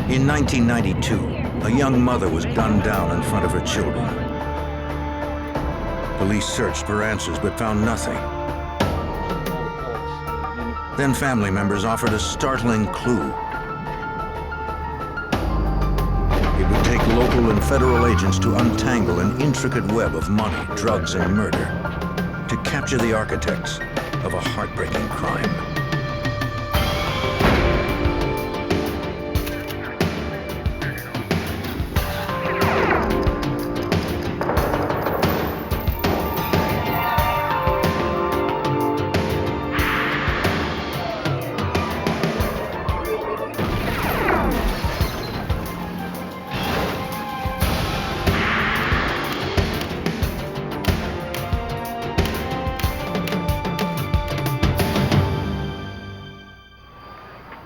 In 1992, a young mother was gunned down in front of her children. Police searched for answers but found nothing. Then family members offered a startling clue. It would take local and federal agents to untangle an intricate web of money, drugs, and murder to capture the architects of a heartbreaking crime.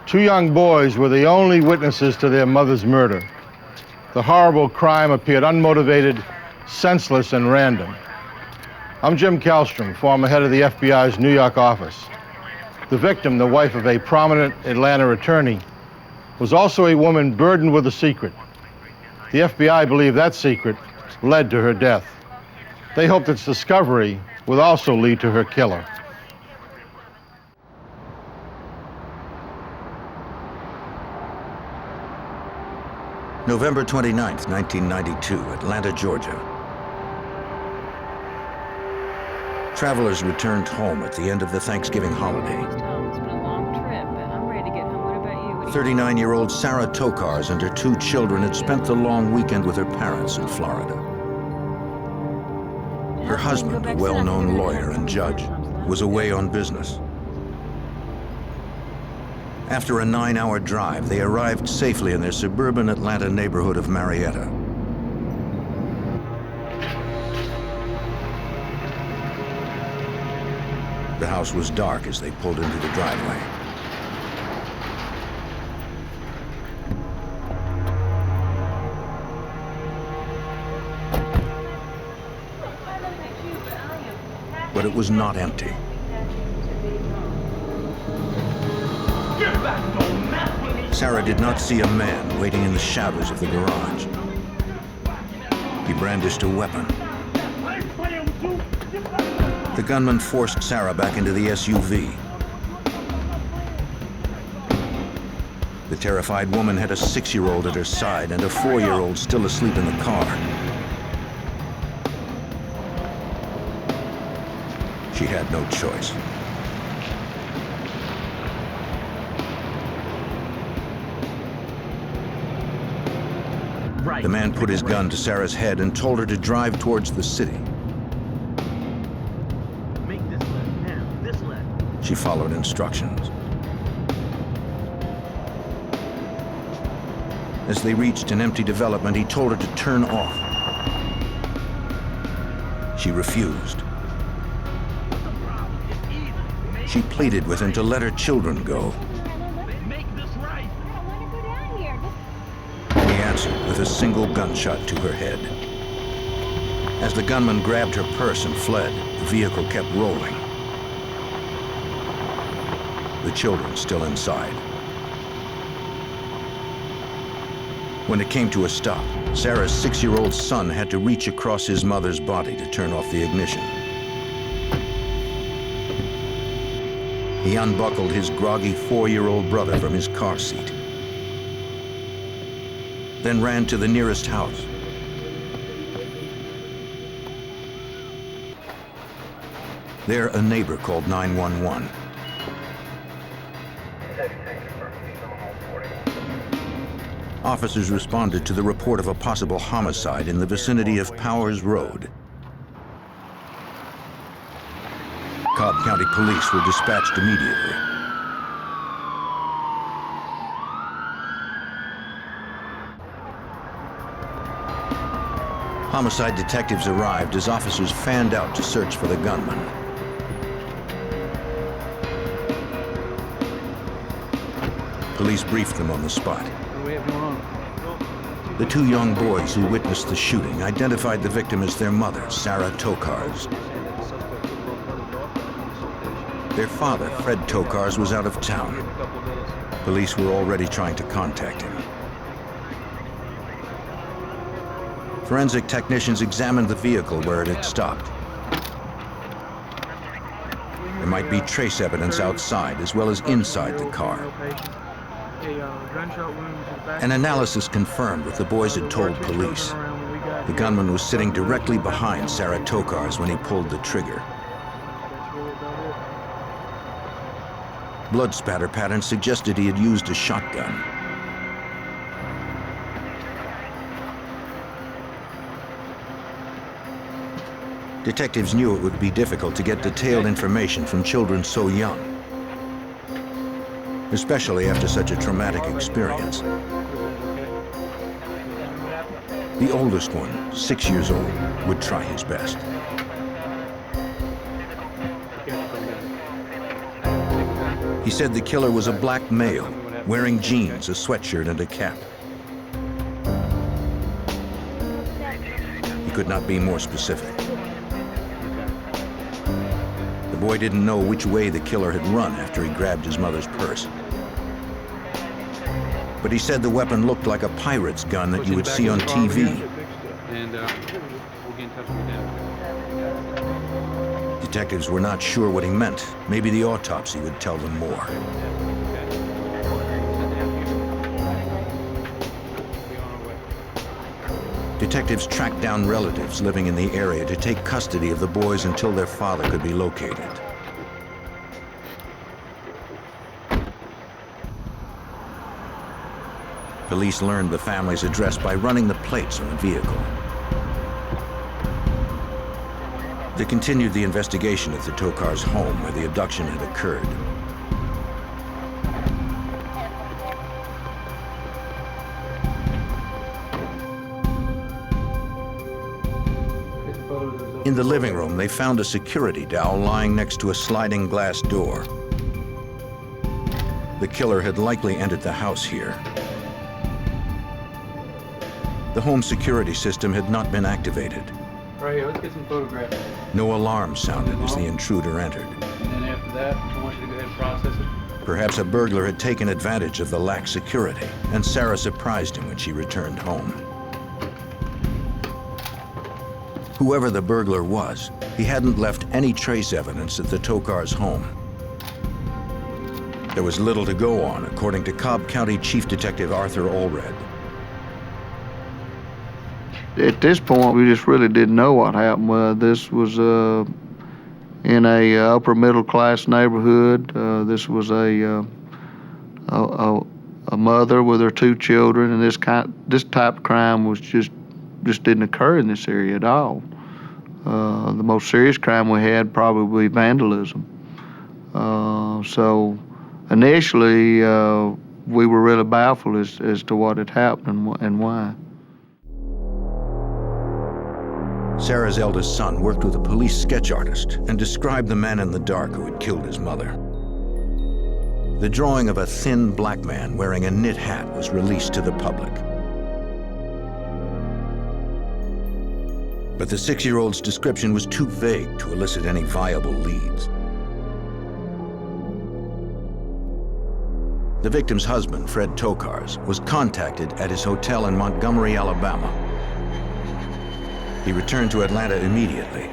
Two young boys were the only witnesses to their mother's murder. The horrible crime appeared unmotivated, senseless, and random. I'm Jim Kallstrom, former head of the FBI's New York office. The victim, the wife of a prominent Atlanta attorney, was also a woman burdened with a secret. The FBI believed that secret led to her death. They hoped its discovery would also lead to her killer. November 29th, 1992, Atlanta, Georgia. Travelers returned home at the end of the Thanksgiving holiday. It's been a long trip, and I'm ready to get home. What about you? 39-year-old Sarah Tokars and her two children had spent the long weekend with her parents in Florida. Her husband, a well-known lawyer and judge, was away on business. After a 9-hour drive, they arrived safely in their suburban Atlanta neighborhood of Marietta. The house was dark as they pulled into the driveway. But it was not empty. Sarah did not see a man waiting in the shadows of the garage. He brandished a weapon. The gunman forced Sarah back into the SUV. The terrified woman had a 6-year-old at her side and a 4-year-old still asleep in the car. She had no choice. The man put his gun to Sarah's head and told her to drive towards the city. Make this left now, this left. She followed instructions. As they reached an empty development, he told her to turn off. She refused. She pleaded with him to let her children go. With a single gunshot to her head. As the gunman grabbed her purse and fled, the vehicle kept rolling. The children still inside. When it came to a stop, Sarah's 6-year-old son had to reach across his mother's body to turn off the ignition. He unbuckled his groggy 4-year-old brother from his car seat, then ran to the nearest house. There, a neighbor called 911. Officers responded to the report of a possible homicide in the vicinity of Powers Road. Cobb County Police were dispatched immediately. Homicide detectives arrived as officers fanned out to search for the gunman. Police briefed them on the spot. The two young boys who witnessed the shooting identified the victim as their mother, Sarah Tokars. Their father, Fred Tokars, was out of town. Police were already trying to contact him. Forensic technicians examined the vehicle where it had stopped. There might be trace evidence outside as well as inside the car. An analysis confirmed what the boys had told police. The gunman was sitting directly behind Sarah Tokars when he pulled the trigger. Blood spatter patterns suggested he had used a shotgun. Detectives knew it would be difficult to get detailed information from children so young, especially after such a traumatic experience. The oldest one, 6 years old, would try his best. He said the killer was a black male, wearing jeans, a sweatshirt, and a cap. He could not be more specific. The boy didn't know which way the killer had run after he grabbed his mother's purse. But he said the weapon looked like a pirate's gun that you would see on TV. And we'll get in touch with you then. Detectives were not sure what he meant. Maybe the autopsy would tell them more. Detectives tracked down relatives living in the area to take custody of the boys until their father could be located. Police learned the family's address by running the plates on the vehicle. They continued the investigation at the Tokars' home where the abduction had occurred. In the living room, they found a security dowel lying next to a sliding glass door. The killer had likely entered the house here. The home security system had not been activated. Right here, let's get some photographs. No alarm sounded as the intruder entered. And then after that, I want you to go ahead and process it. Perhaps a burglar had taken advantage of the lax security, and Sarah surprised him when she returned home. Whoever the burglar was, he hadn't left any trace evidence at the Tokars' home. There was little to go on, according to Cobb County Chief Detective Arthur Allred. At this point, we just really didn't know what happened. This was in a upper middle class neighborhood. This was a mother with her 2 children, and this type of crime was just didn't occur in this area at all. The most serious crime we had probably vandalism. So initially, we were really baffled as to what had happened and why. Sarah's eldest son worked with a police sketch artist and described the man in the dark who had killed his mother. The drawing of a thin black man wearing a knit hat was released to the public. But the 6-year-old's description was too vague to elicit any viable leads. The victim's husband, Fred Tokars, was contacted at his hotel in Montgomery, Alabama. He returned to Atlanta immediately.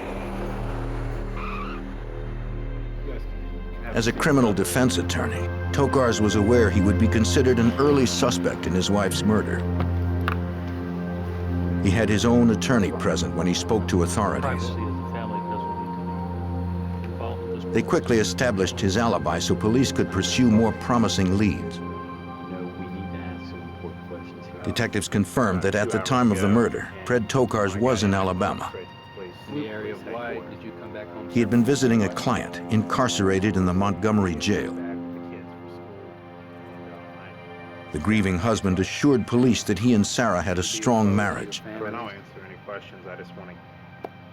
As a criminal defense attorney, Tokars was aware he would be considered an early suspect in his wife's murder. He had his own attorney present when he spoke to authorities. They quickly established his alibi so police could pursue more promising leads. Detectives confirmed that at the time of the murder, Fred Tokars was in Alabama. He had been visiting a client incarcerated in the Montgomery jail. The grieving husband assured police that he and Sarah had a strong marriage. I'll answer any questions. I just want to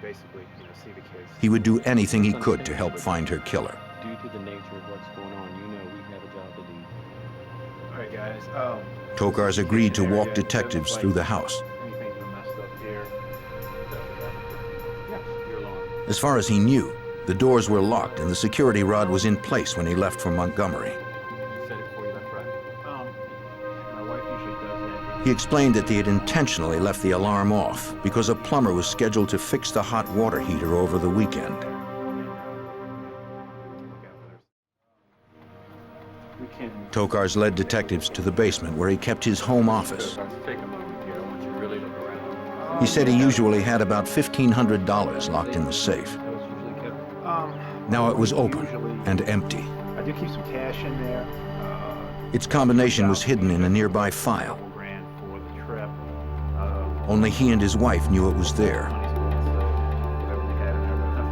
basically, see the case. He would do anything he could to help find her killer. Due to the nature of what's going on, we have a job to do. All right, guys. Tokars agreed to walk detectives through the house. Anything's been messed up here. Yeah, your alarm. As far as he knew, the doors were locked and the security rod was in place when he left for Montgomery. My wife usually does that. He explained that they had intentionally left the alarm off because a plumber was scheduled to fix the hot water heater over the weekend. Tokars led detectives to the basement where he kept his home office. He said he usually had about $1,500 locked in the safe. Now it was open and empty. I do keep some cash in there. Its combination was hidden in a nearby file. Only he and his wife knew it was there.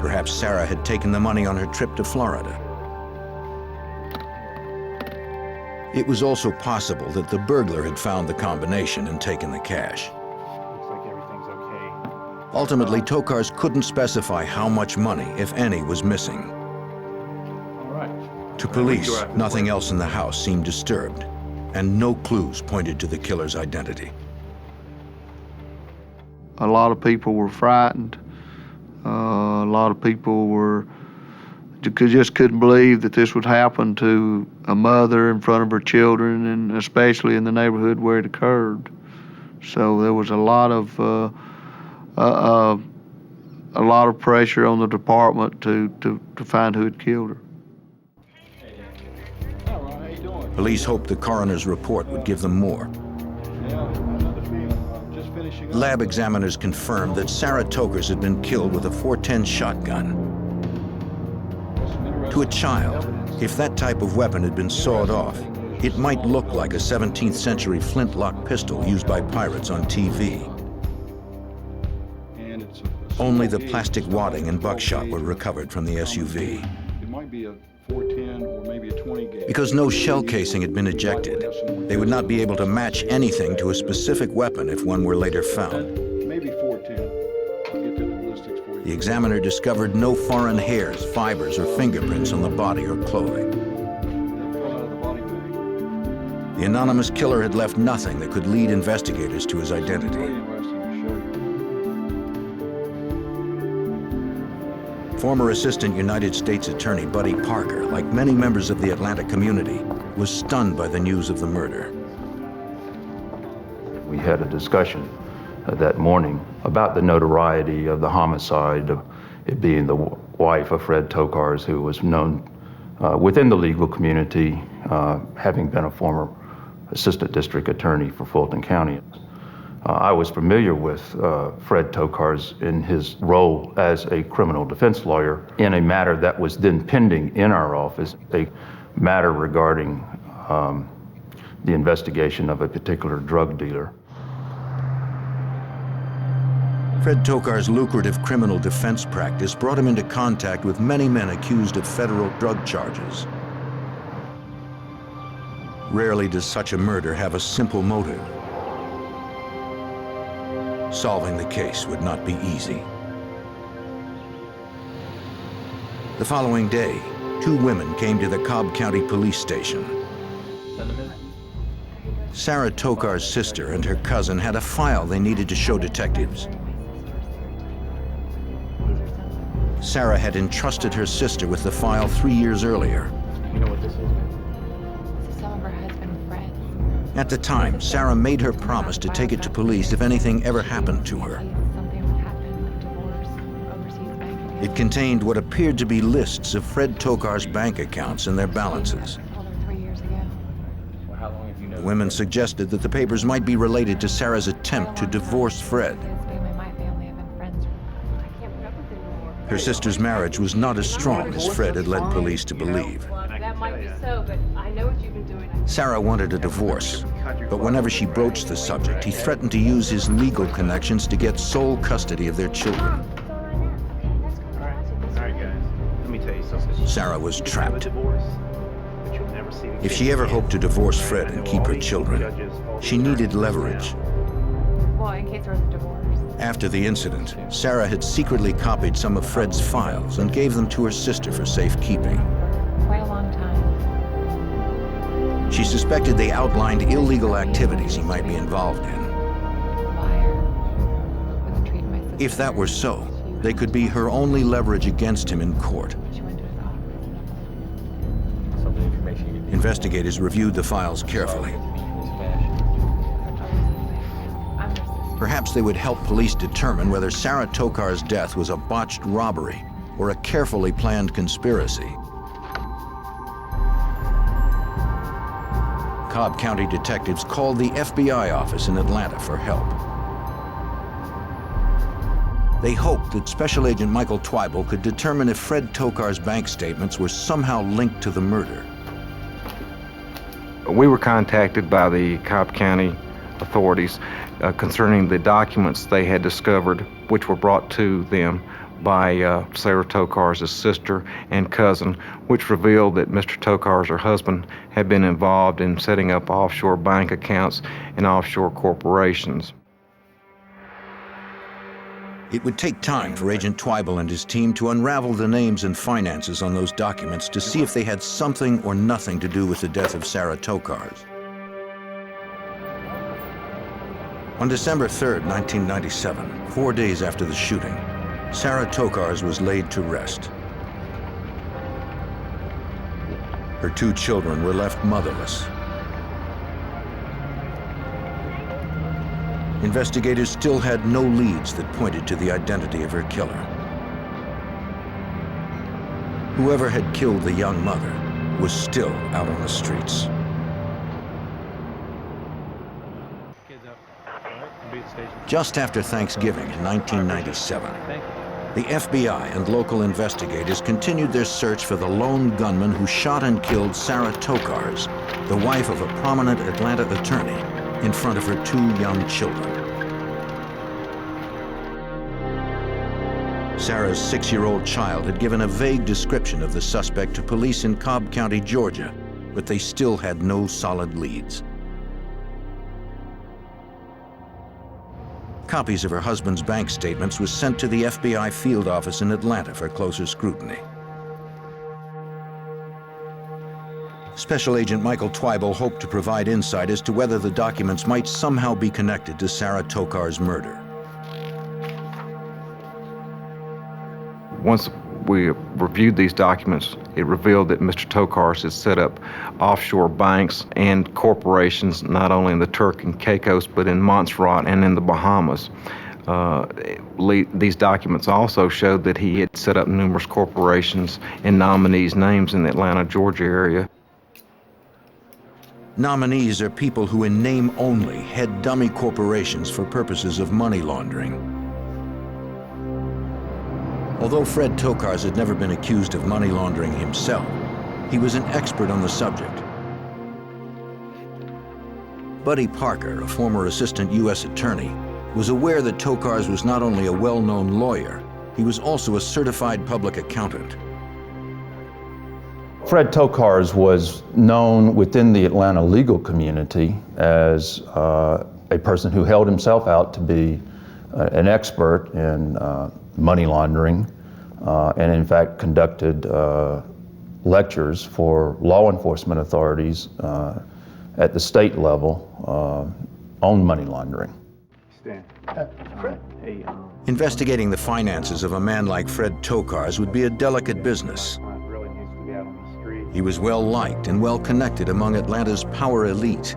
Perhaps Sarah had taken the money on her trip to Florida. It was also possible that the burglar had found the combination and taken the cash. Looks like everything's okay. Ultimately, Tokars couldn't specify how much money, if any, was missing. To police, nothing else in the house seemed disturbed, and no clues pointed to the killer's identity. A lot of people were frightened. A lot of people just couldn't believe that this would happen to a mother in front of her children, and especially in the neighborhood where it occurred. So there was a lot of pressure on the department to find who had killed her. Police hoped the coroner's report would give them more. Lab examiners confirmed that Sarah Tokars had been killed with a .410 shotgun. To a child, if that type of weapon had been sawed off, it might look like a 17th century flintlock pistol used by pirates on TV. Only the plastic wadding and buckshot were recovered from the SUV. It might be a .410 or maybe a 20 gauge. Because no shell casing had been ejected, they would not be able to match anything to a specific weapon if one were later found. Maybe .410. I'll get the ballistics for you. The examiner discovered no foreign hairs, fibers, or fingerprints on the body or clothing. They fell out of the body bag. The anonymous killer had left nothing that could lead investigators to his Very identity. interesting to show you. Former Assistant United States Attorney Buddy Parker, like many members of the Atlanta community, was stunned by the news of the murder. We had a discussion that morning about the notoriety of the homicide, of it being the wife of Fred Tokars, who was known within the legal community, having been a former assistant district attorney for Fulton County. I was familiar with Fred Tokars in his role as a criminal defense lawyer in a matter that was then pending in our office, a matter regarding the investigation of a particular drug dealer. Fred Tokars' lucrative criminal defense practice brought him into contact with many men accused of federal drug charges. Rarely does such a murder have a simple motive. Solving the case would not be easy. The following day, two women came to the Cobb County Police Station. Sarah Tokars' sister and her cousin had a file they needed to show detectives. Sarah had entrusted her sister with the file 3 years earlier. You know what this is? This is some of her husband's friends. At the time, Sarah made her promise to take it to police if anything ever happened to her. Something would happen, divorce, overseas bank. It contained what appeared to be lists of Fred Tokars' bank accounts and their balances. I told her 3 years ago. Well, how long have you known? The women suggested that the papers might be related to Sarah's attempt to divorce Fred. His family, my family have been friends. I can't put up with it anymore. Her sister's marriage was not as strong as Fred had led police to believe. Well, that might be so, but I know what you've been doing. Sarah wanted a divorce, but whenever she broached the subject, he threatened to use his legal connections to get sole custody of their children. All right, guys. Let me tell you something. Sarah was trapped. Divorce, but you'll never see the If she ever hoped to divorce Fred and keep her children, she needed leverage. Well, in case there was a divorce. After the incident, Sarah had secretly copied some of Fred's files and gave them to her sister for safekeeping. Quite a long time. She suspected they outlined illegal activities he might be involved in. Liar. Wasn't treating my sister. If that were so, they could be her only leverage against him in court. She went to his office. Some of the information you Investigators reviewed the files carefully. Perhaps they would help police determine whether Sarah Tokar's death was a botched robbery or a carefully planned conspiracy. Cobb County detectives called the FBI office in Atlanta for help. They hoped that Special Agent Michael Twible could determine if Fred Tokar's bank statements were somehow linked to the murder. We were contacted by the Cobb County authorities concerning the documents they had discovered, which were brought to them by Sarah Tokars' sister and cousin, which revealed that Mr. Tokars, her husband, had been involved in setting up offshore bank accounts and offshore corporations. It would take time for Agent Twible and his team to unravel the names and finances on those documents to see if they had something or nothing to do with the death of Sarah Tokars. On December 3rd, 1997, 4 days after the shooting, Sarah Tokars was laid to rest. Her 2 children were left motherless. Investigators still had no leads that pointed to the identity of her killer. Whoever had killed the young mother was still out on the streets. Just after Thanksgiving in 1997, the FBI and local investigators continued their search for the lone gunman who shot and killed Sarah Tokars, the wife of a prominent Atlanta attorney, in front of her 2 young children. Sarah's 6-year-old child had given a vague description of the suspect to police in Cobb County, Georgia, but they still had no solid leads. Copies of her husband's bank statements were sent to the FBI field office in Atlanta for closer scrutiny. Special Agent Michael Twible hoped to provide insight as to whether the documents might somehow be connected to Sarah Tokar's murder. Once we reviewed these documents, it revealed that Mr. Tokars had set up offshore banks and corporations not only in the Turk and Caicos, but in Montserrat and in the Bahamas. These documents also showed that he had set up numerous corporations and nominees' names in the Atlanta, Georgia area. Nominees are people who in name only head dummy corporations for purposes of money laundering. Although Fred Tokars had never been accused of money laundering himself, he was an expert on the subject. Buddy Parker, a former assistant U.S. attorney, was aware that Tokars was not only a well-known lawyer, he was also a certified public accountant. Fred Tokars was known within the Atlanta legal community as a person who held himself out to be an expert in money laundering, and in fact conducted lectures for law enforcement authorities at the state level on money laundering. Investigating the finances of a man like Fred Tokars would be a delicate business. He was well liked and well connected among Atlanta's power elite.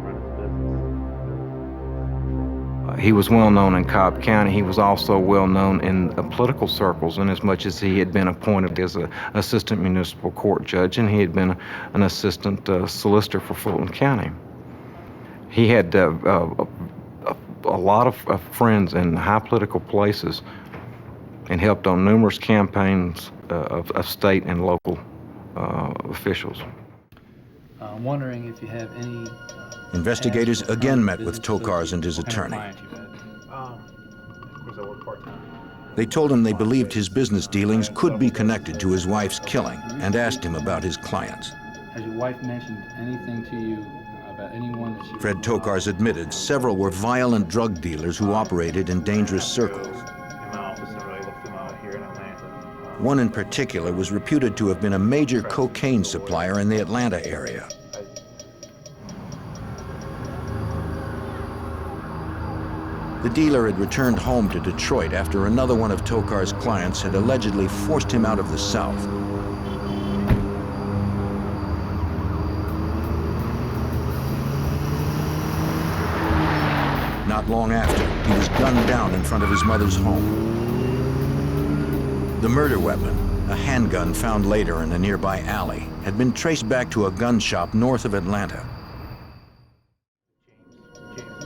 He was well known in Cobb County. He was also well known in political circles, in as much as he had been appointed as an assistant municipal court judge, and he had been an assistant solicitor for Fulton County. He had a lot of friends in high political places and helped on numerous campaigns of state and local officials. I'm wondering if you have any... Investigators again met with Tokars and his attorney. They told him they believed his business dealings could be connected to his wife's killing and asked him about his clients. Has your wife mentioned anything to you about anyone that she... Fred Tokars admitted several were violent drug dealers who operated in dangerous circles. One in particular was reputed to have been a major cocaine supplier in the Atlanta area. The dealer had returned home to Detroit after another one of Tokars' clients had allegedly forced him out of the South. Not Not long after, he was gunned down in front of his mother's home. The murder weapon, a handgun found later in a nearby alley, had been traced back to a gun shop north of Atlanta.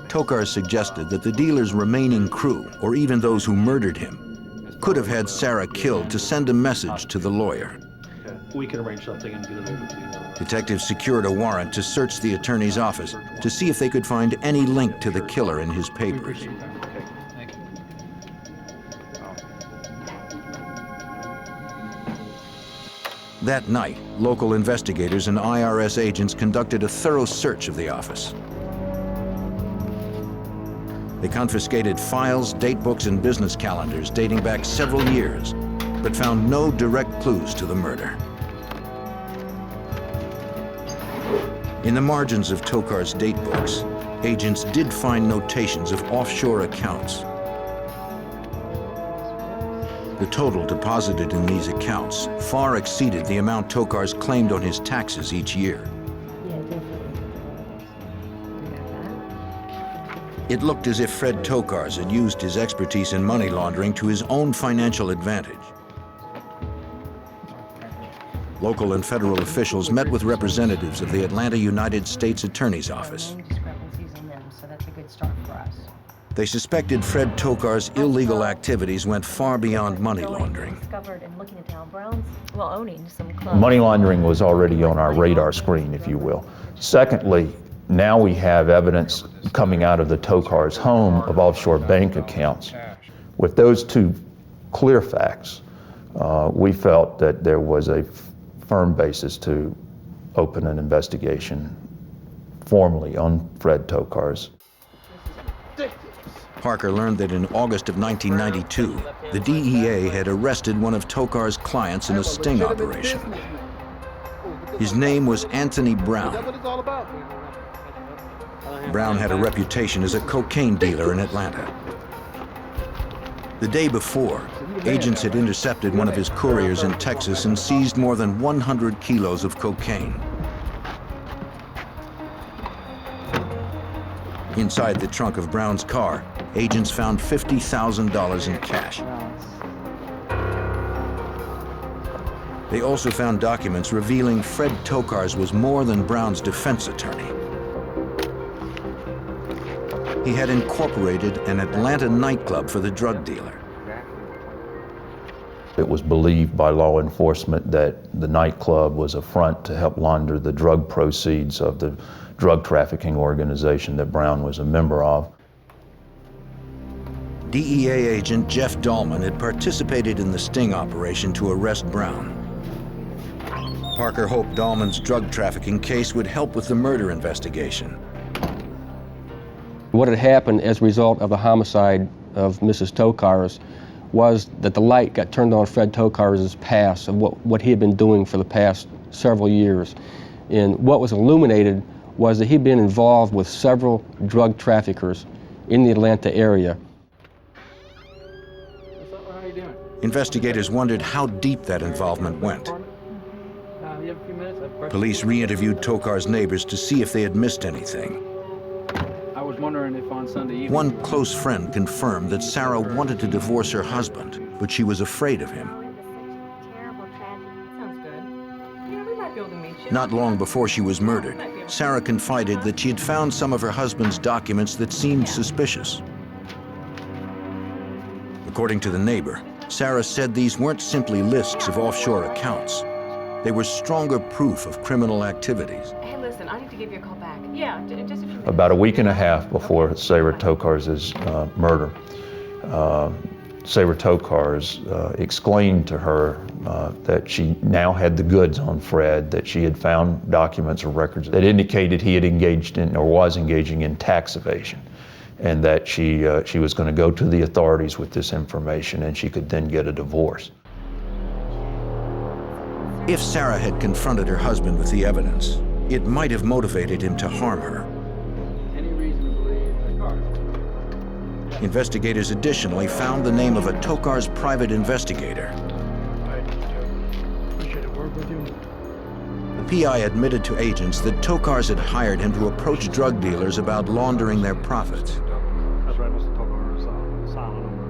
Tokars suggested that the dealer's remaining crew, or even those who murdered him, could have had Sarah killed to send a message to the lawyer. We can arrange something and get it over to you. Detectives secured a warrant to search the attorney's office to see if they could find any link to the killer in his papers. That night, local investigators and IRS agents conducted a thorough search of the office. They confiscated files, date books, and business calendars dating back several years, but found no direct clues to the murder. In the margins of Tokars' date books, agents did find notations of offshore accounts. The total deposited in these accounts far exceeded the amount Tokars claimed on his taxes each year. It looked as if Fred Tokars had used his expertise in money laundering to his own financial advantage. Local and federal officials met with representatives of the Atlanta United States Attorney's Office. They suspected Fred Tokars' illegal activities went far beyond money laundering. Money laundering was already on our radar screen, if you will. Secondly, now we have evidence coming out of the Tokars' home of offshore bank accounts. With those two clear facts, we felt that there was a firm basis to open an investigation formally on Fred Tokars. Parker learned that in August of 1992, the DEA had arrested one of Tokars' clients in a sting operation. His name was Anthony Brown. Brown had a reputation as a cocaine dealer in Atlanta. The day before, agents had intercepted one of his couriers in Texas and seized more than 100 kilos of cocaine. Inside the trunk of Brown's car, agents found $50,000 in cash. They also found documents revealing Fred Tokars was more than Brown's defense attorney. He had incorporated an Atlanta nightclub for the drug dealer. It was believed by law enforcement that the nightclub was a front to help launder the drug proceeds of the drug trafficking organization that Brown was a member of. DEA agent Jeff Dahlman had participated in the sting operation to arrest Brown. Parker hoped Dahlman's drug trafficking case would help with the murder investigation. What had happened as a result of the homicide of Mrs. Tokars was that the light got turned on Fred Tokars' past of what he had been doing for the past several years. And what was illuminated was that he'd been involved with several drug traffickers in the Atlanta area. Investigators wondered how deep that involvement went. Police re-interviewed Tokars' neighbors to see if they had missed anything. I was wondering if on Sunday evening... One close friend confirmed that Sarah wanted to divorce her husband, but she was afraid of him. Not long before she was murdered, Sarah confided that she had found some of her husband's documents that seemed suspicious. According to the neighbor, Sarah said these weren't simply lists of offshore accounts. They were stronger proof of criminal activities. Hey, listen, I need to give you a call back. Yeah, just a few minutes. About a week and a half before Sarah Tokars' murder, Sarah Tokars explained to her that she now had the goods on Fred, that she had found documents or records that indicated he had engaged in or was engaging in tax evasion, and that she was going to go to the authorities with this information and she could then get a divorce. If Sarah had confronted her husband with the evidence, it might have motivated him to harm her. Any reason to believe Tokars? Investigators additionally found the name of a Tokars private investigator. The PI admitted to agents that Tokars had hired him to approach drug dealers about laundering their profits.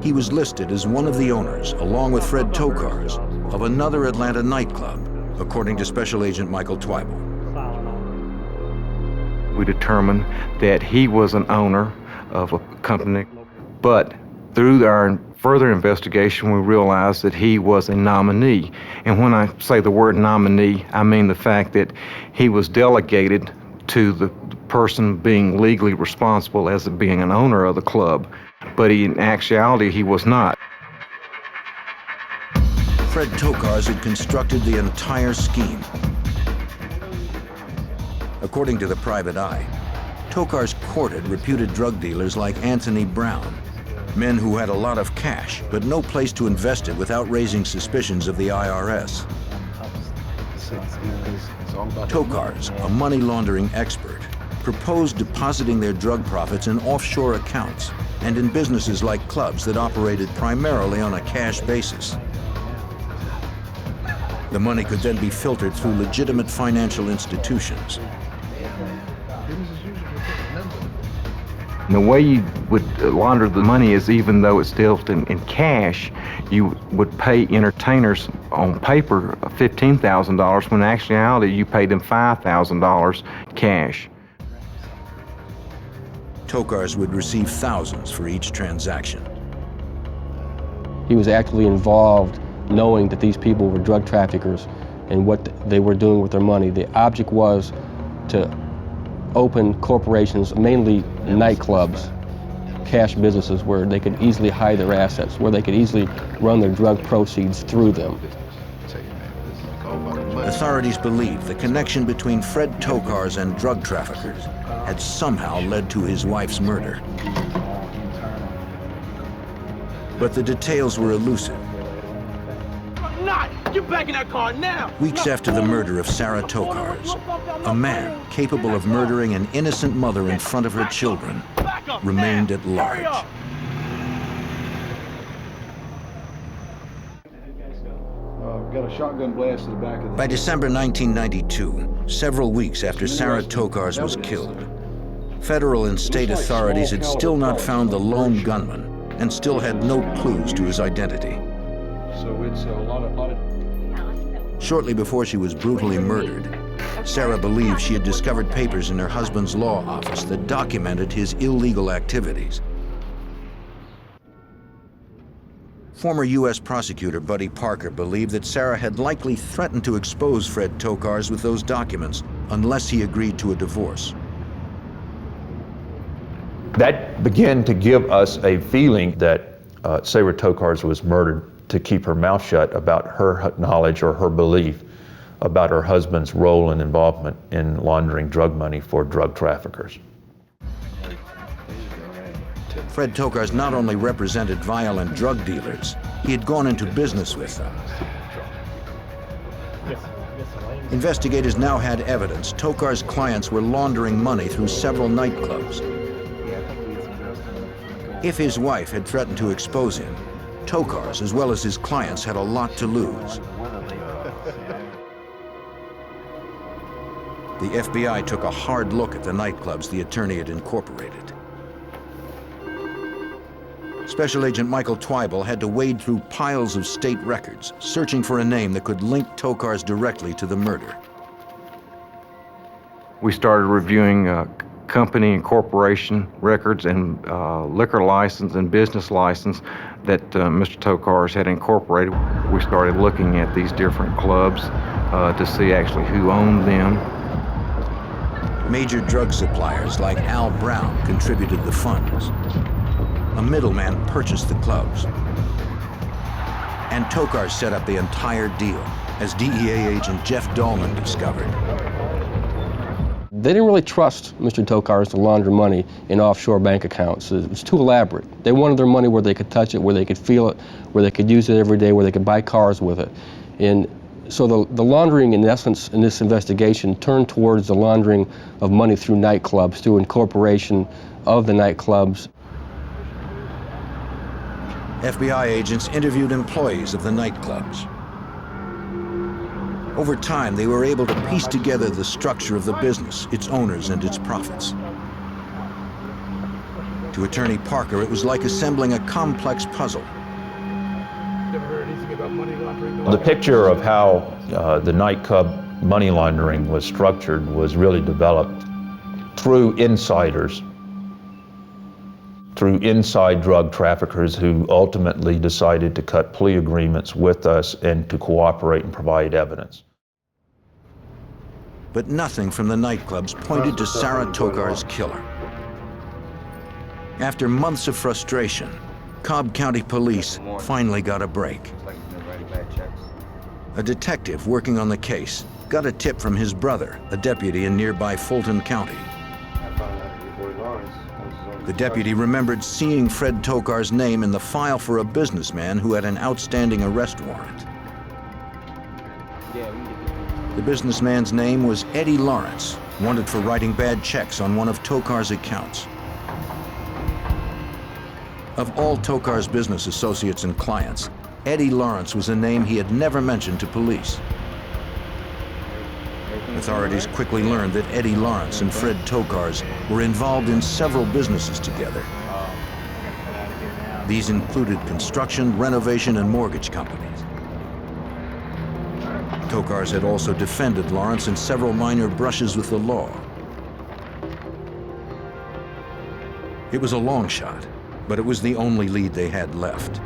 he was listed as one of the owners, along with Fred Tokars, of another Atlanta nightclub, according to Special Agent Michael Twyble. We determined that he was an owner of a company, but through our further investigation, we realized that he was a nominee. And when I say the word nominee, I mean the fact that he was delegated to the person being legally responsible as being an owner of the club, but in actuality, he was not. Fred Tokars had constructed the entire scheme. According to the Private Eye, Tokars courted reputed drug dealers like Anthony Brown, men who had a lot of cash, but no place to invest it without raising suspicions of the IRS. Tokars, a money laundering expert, proposed depositing their drug profits in offshore accounts and in businesses like clubs that operated primarily on a cash basis. The money could then be filtered through legitimate financial institutions. And the way you would launder the money is, even though it's still in cash, you would pay entertainers on paper $15,000, when in actuality you paid them $5,000 cash. Tokars would receive thousands for each transaction. He was actively involved, knowing that these people were drug traffickers and what they were doing with their money. The object was to open corporations, mainly nightclubs, cash businesses where they could easily hide their assets, where they could easily run their drug proceeds through them. Authorities believe the connection between Fred Tokars and drug traffickers had somehow led to his wife's murder. But the details were elusive. Get back in that car now! Weeks after the murder of Sarah Tokars, a man capable of murdering an innocent mother in front of her children remained at large. Got a shotgun blast to the back of the... By December 1992, several weeks after Sarah Tokars was killed, federal and state authorities had still not found the lone gunman and still had no clues to his identity. So it's a lot of... Shortly before she was brutally murdered, Sarah believed she had discovered papers in her husband's law office that documented his illegal activities. Former U.S. prosecutor Buddy Parker believed that Sarah had likely threatened to expose Fred Tokars with those documents unless he agreed to a divorce. That began to give us a feeling that Sarah Tokars was murdered to keep her mouth shut about her knowledge or her belief about her husband's role and involvement in laundering drug money for drug traffickers. Fred Tokars not only represented violent drug dealers, he had gone into business with them. Investigators now had evidence Tokars' clients were laundering money through several nightclubs. If his wife had threatened to expose him, Tokars, as well as his clients, had a lot to lose. The FBI took a hard look at the nightclubs the attorney had incorporated. Special Agent Michael Twyble had to wade through piles of state records, searching for a name that could link Tokars directly to the murder. We started reviewing company and corporation records and liquor license and business license that Mr. Tokars had incorporated. We started looking at these different clubs to see actually who owned them. Major drug suppliers like Al Brown contributed the funds. A middleman purchased the clubs. And Tokars set up the entire deal, as DEA agent Jeff Dahlman discovered. They didn't really trust Mr. Tokars to launder money in offshore bank accounts. It was too elaborate. They wanted their money where they could touch it, where they could feel it, where they could use it every day, where they could buy cars with it. And so the laundering, in essence, in this investigation, turned towards the laundering of money through nightclubs, through incorporation of the nightclubs. FBI agents interviewed employees of the nightclubs. Over time, they were able to piece together the structure of the business, its owners, and its profits. To Attorney Parker, it was like assembling a complex puzzle. The picture of how the nightclub money laundering was structured was really developed through insiders, through inside drug traffickers who ultimately decided to cut plea agreements with us and to cooperate and provide evidence. But nothing from the nightclubs pointed to Sarah Tokars' killer. After months of frustration, Cobb County Police finally got a break. A detective working on the case got a tip from his brother, a deputy in nearby Fulton County. The deputy remembered seeing Fred Tokar's name in the file for a businessman who had an outstanding arrest warrant. The businessman's name was Eddie Lawrence, wanted for writing bad checks on one of Tokar's accounts. Of all Tokar's business associates and clients, Eddie Lawrence was a name he had never mentioned to police. Authorities quickly learned that Eddie Lawrence and Fred Tokars were involved in several businesses together. These included construction, renovation, and mortgage companies. Tokars had also defended Lawrence in several minor brushes with the law. It was a long shot, but it was the only lead they had left.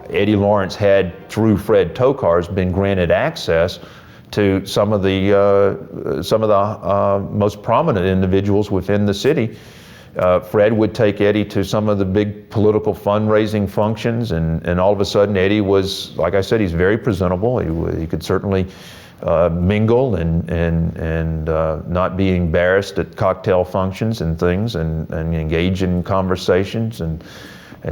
Eddie Lawrence had, through Fred Tokars, been granted access to some of the most prominent individuals within the city. Fred would take Eddie to some of the big political fundraising functions, and all of a sudden Eddie was, like I said, he's very presentable. He could certainly mingle and not be embarrassed at cocktail functions and things, and engage in conversations, and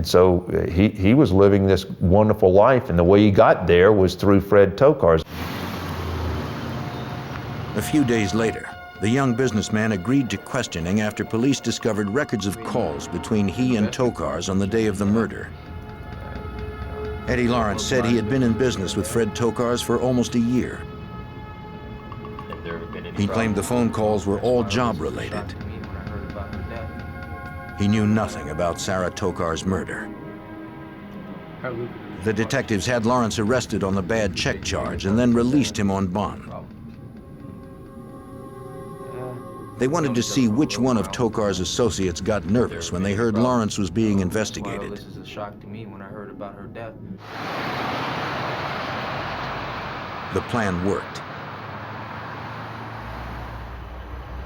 so he was living this wonderful life, and the way he got there was through Fred Tokars. A few days later, the young businessman agreed to questioning after police discovered records of calls between he and Tokars on the day of the murder. Eddie Lawrence said he had been in business with Fred Tokars for almost a year. He claimed the phone calls were all job-related. He knew nothing about Sarah Tokars' murder. The detectives had Lawrence arrested on the bad check charge and then released him on bond. They wanted to see which one of Tokars' associates got nervous when they heard Lawrence was being investigated. This is a shock to me when I heard about her death. The plan worked.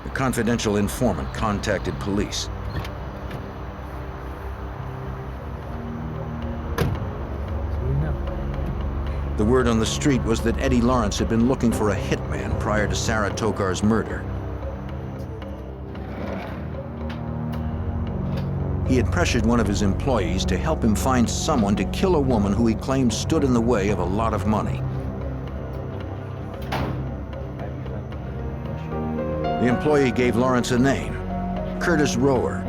The confidential informant contacted police. The word on the street was that Eddie Lawrence had been looking for a hitman prior to Sarah Tokars' murder. He had pressured one of his employees to help him find someone to kill a woman who he claimed stood in the way of a lot of money. The employee gave Lawrence a name, Curtis Rower.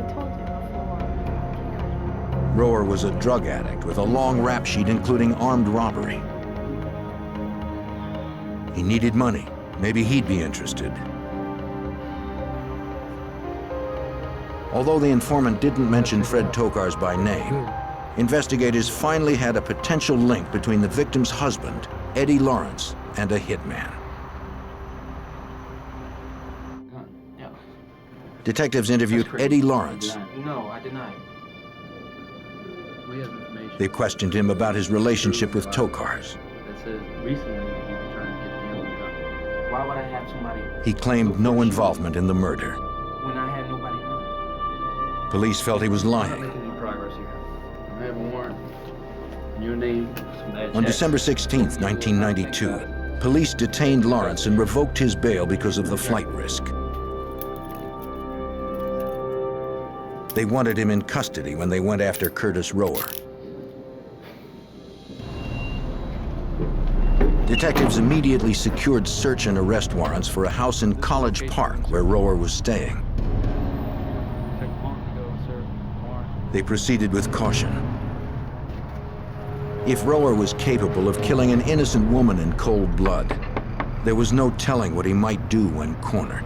Rower was a drug addict with a long rap sheet including armed robbery. He needed money. Maybe he'd be interested. Although the informant didn't mention Fred Tokars by name, investigators finally had a potential link between the victim's husband, Eddie Lawrence, and a hitman. Detectives interviewed Eddie Lawrence. No, I deny it. We have information. They questioned him about his relationship with Tokars. That says recently you've been trying to get him gun. Why would I have somebody? He claimed no involvement in the murder. When I had nobody hurt. Police felt he was Not lying. making any progress here. I have a warrant. Your name. On December 16th, 1992, police detained Lawrence and revoked his bail because of the flight risk. They wanted him in custody when they went after Curtis Rower. Detectives immediately secured search and arrest warrants for a house in College Park where Rower was staying. They proceeded with caution. If Rower was capable of killing an innocent woman in cold blood, there was no telling what he might do when cornered.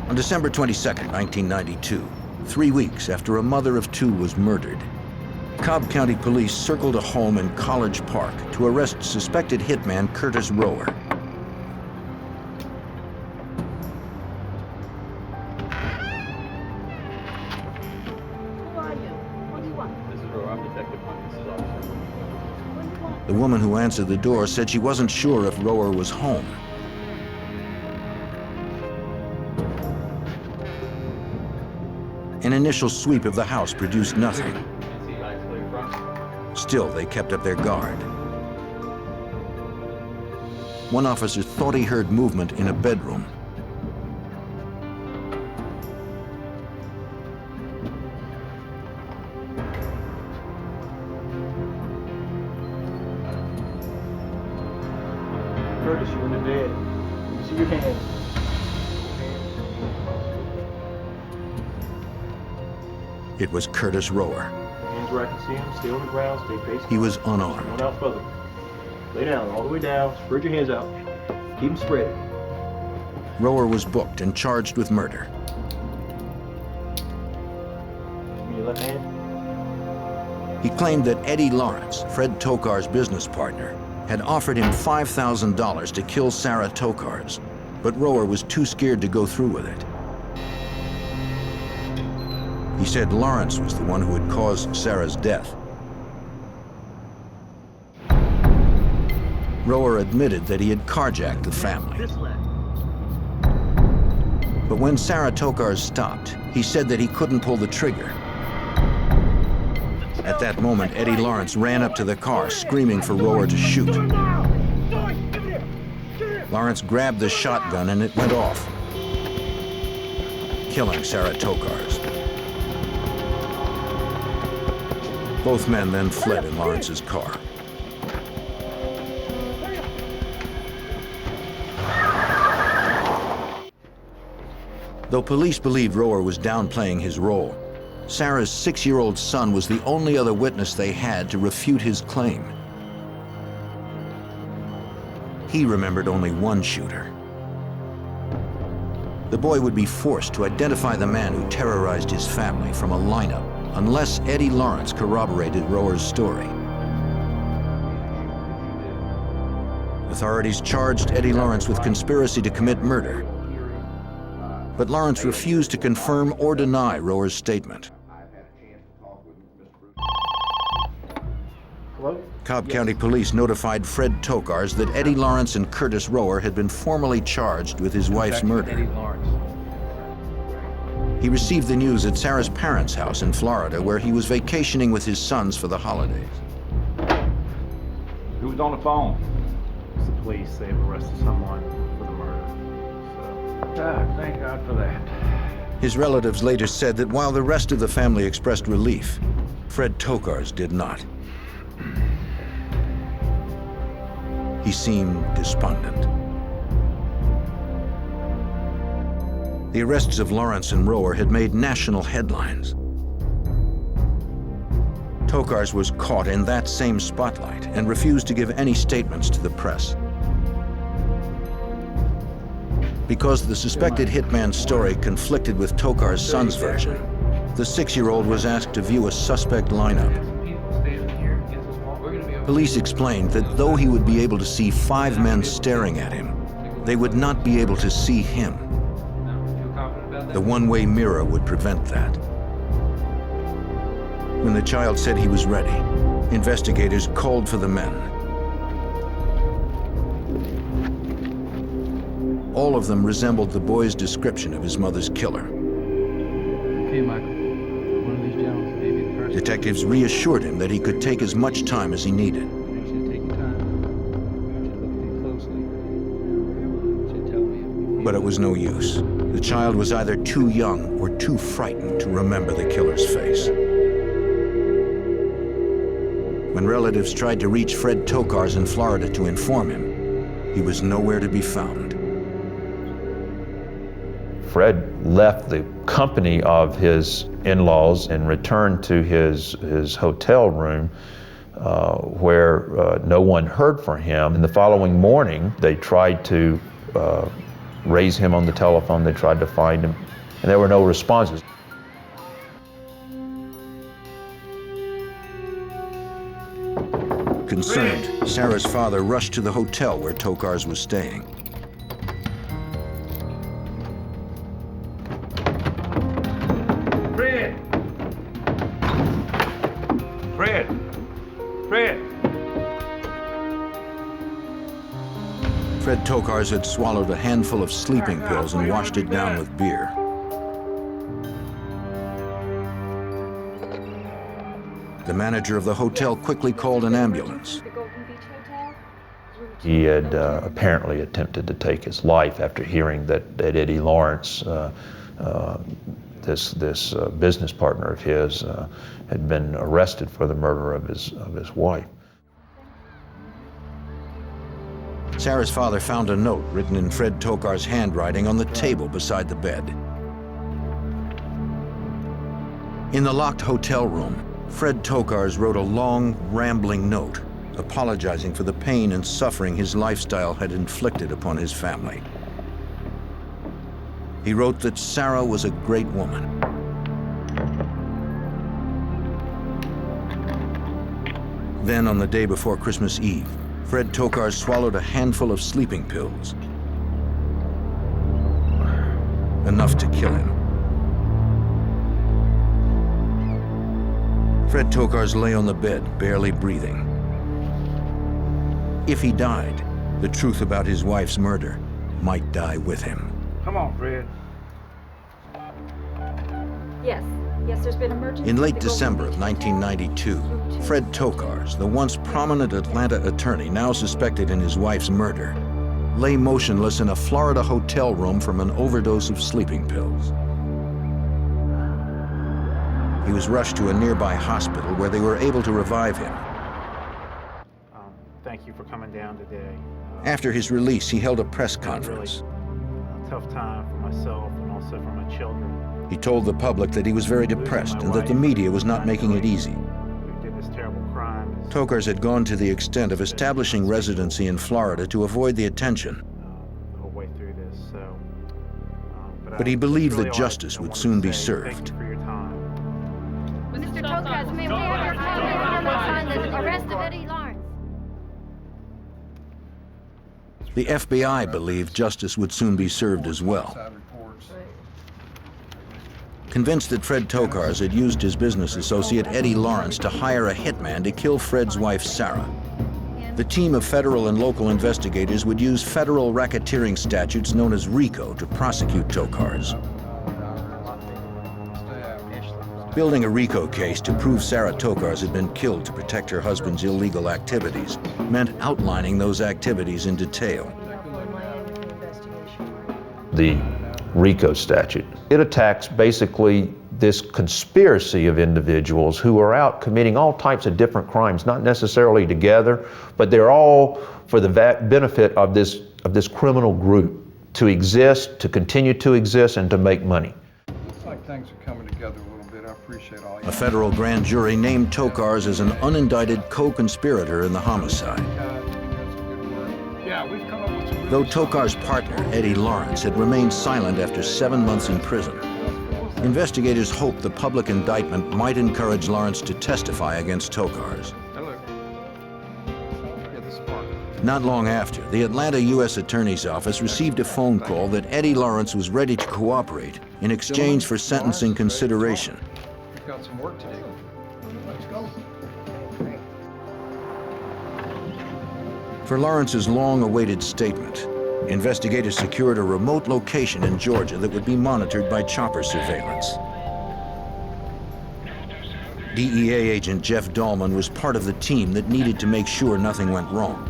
On December 22nd, 1992, 3 weeks after a mother of two was murdered, Cobb County Police circled a home in College Park to arrest suspected hitman Curtis Rower. The woman who answered the door said she wasn't sure if Rower was home. An initial sweep of the house produced nothing. Still, they kept up their guard. One officer thought he heard movement in a bedroom. Curtis, you're in the bed. Let me see your hands. It was Curtis Rower. Hands where I can see them. Stay on the ground. Stay facing. He was unarmed. Going out further. Lay down, all the way down. Spread your hands out. Keep them spread. Rower was booked and charged with murder. Give me your left hand. He claimed that Eddie Lawrence, Fred Tokars' business partner, had offered him $5,000 to kill Sarah Tokars, but Rower was too scared to go through with it. He said Lawrence was the one who had caused Sarah's death. Rower admitted that he had carjacked the family. But when Sarah Tokars stopped, he said that he couldn't pull the trigger. At that moment, Eddie Lawrence ran up to the car, screaming for Rower to shoot. Lawrence grabbed the shotgun and it went off, killing Sarah Tokars. Both men then fled in Lawrence's car. Though police believed Rower was downplaying his role, Sarah's 6-year-old son was the only other witness they had to refute his claim. He remembered only one shooter. The boy would be forced to identify the man who terrorized his family from a lineup unless Eddie Lawrence corroborated Rower's story. Authorities charged Eddie Lawrence with conspiracy to commit murder, but Lawrence refused to confirm or deny Rower's statement. Cobb County Police notified Fred Tokars that Eddie Lawrence and Curtis Rower had been formally charged with his wife's murder. He received the news at Sarah's parents' house in Florida, where he was vacationing with his sons for the holidays. Who was on the phone? It's the police. They've arrested someone for the murder. So, thank God for that. His relatives later said that while the rest of the family expressed relief, Fred Tokars did not. He seemed despondent. The arrests of Lawrence and Rower had made national headlines. Tokars was caught in that same spotlight and refused to give any statements to the press. Because the suspected hitman's story conflicted with Tokars' son's version, the 6-year-old was asked to view a suspect lineup. Police explained that though he would be able to see 5 men staring at him, they would not be able to see him. The one-way mirror would prevent that. When the child said he was ready, investigators called for the men. All of them resembled the boy's description of his mother's killer. Okay, Michael. One of these gentlemen may be the person. Detectives reassured him that he could take as much time as he needed. You should take your time. You should look at it closely. You should tell me. But it was no use. The child was either too young or too frightened to remember the killer's face. When relatives tried to reach Fred Tokars in Florida to inform him, he was nowhere to be found. Fred left the company of his in-laws and returned to his hotel room where no one heard from him. And the following morning, they tried to raise him on the telephone. They tried to find him, and there were no responses. Concerned, Sarah's father rushed to the hotel where Tokars was staying. Fred! Fred! Fred! Fred Tokars had swallowed a handful of sleeping pills and washed it down with beer. The manager of the hotel quickly called an ambulance. He had apparently attempted to take his life after hearing that Eddie Lawrence, this business partner of his, had been arrested for the murder of his wife. Sarah's father found a note written in Fred Tokars' handwriting on the table beside the bed. In the locked hotel room, Fred Tokars wrote a long, rambling note, apologizing for the pain and suffering his lifestyle had inflicted upon his family. He wrote that Sarah was a great woman. Then, on the day before Christmas Eve, Fred Tokars swallowed a handful of sleeping pills, enough to kill him. Fred Tokars lay on the bed, barely breathing. If he died, the truth about his wife's murder might die with him. Come on, Fred. Yes, there's been emergency. In late December of 1992, Fred Tokars, the once prominent Atlanta attorney now suspected in his wife's murder, lay motionless in a Florida hotel room from an overdose of sleeping pills. He was rushed to a nearby hospital where they were able to revive him. Thank you for coming down today. After his release, he held a press conference. Really tough time for myself and also for my children. He told the public that he was very depressed and that the media was not making it easy. We did this terrible crime. Tokars had gone to the extent of establishing residency in Florida to avoid the attention. The whole way through this, so. But he believed that justice would soon be served. Thank you for your time. Mr. Tokars, may we have your comment on the arrest of Eddie Lawrence? The FBI believed justice would soon be served as well. Convinced that Fred Tokars had used his business associate Eddie Lawrence to hire a hitman to kill Fred's wife, Sarah, the team of federal and local investigators would use federal racketeering statutes known as RICO to prosecute Tokars. Building a RICO case to prove Sarah Tokars had been killed to protect her husband's illegal activities meant outlining those activities in detail. The RICO statute. It attacks basically this conspiracy of individuals who are out committing all types of different crimes, not necessarily together, but they're all for the benefit of this criminal group to exist, to continue to exist, and to make money. Looks like things are coming together a little bit. I appreciate all you. A federal grand jury named Tokars as an unindicted co-conspirator in the homicide. Yeah, we've come up with some. Though Tokars' partner, Eddie Lawrence, had remained silent after 7 months in prison, investigators hoped the public indictment might encourage Lawrence to testify against Tokars. Not long after, the Atlanta U.S. Attorney's Office received a phone call that Eddie Lawrence was ready to cooperate in exchange for sentencing consideration. We've got some work to do. Let's go. For Lawrence's long-awaited statement, investigators secured a remote location in Georgia that would be monitored by chopper surveillance. DEA agent Jeff Dahlman was part of the team that needed to make sure nothing went wrong.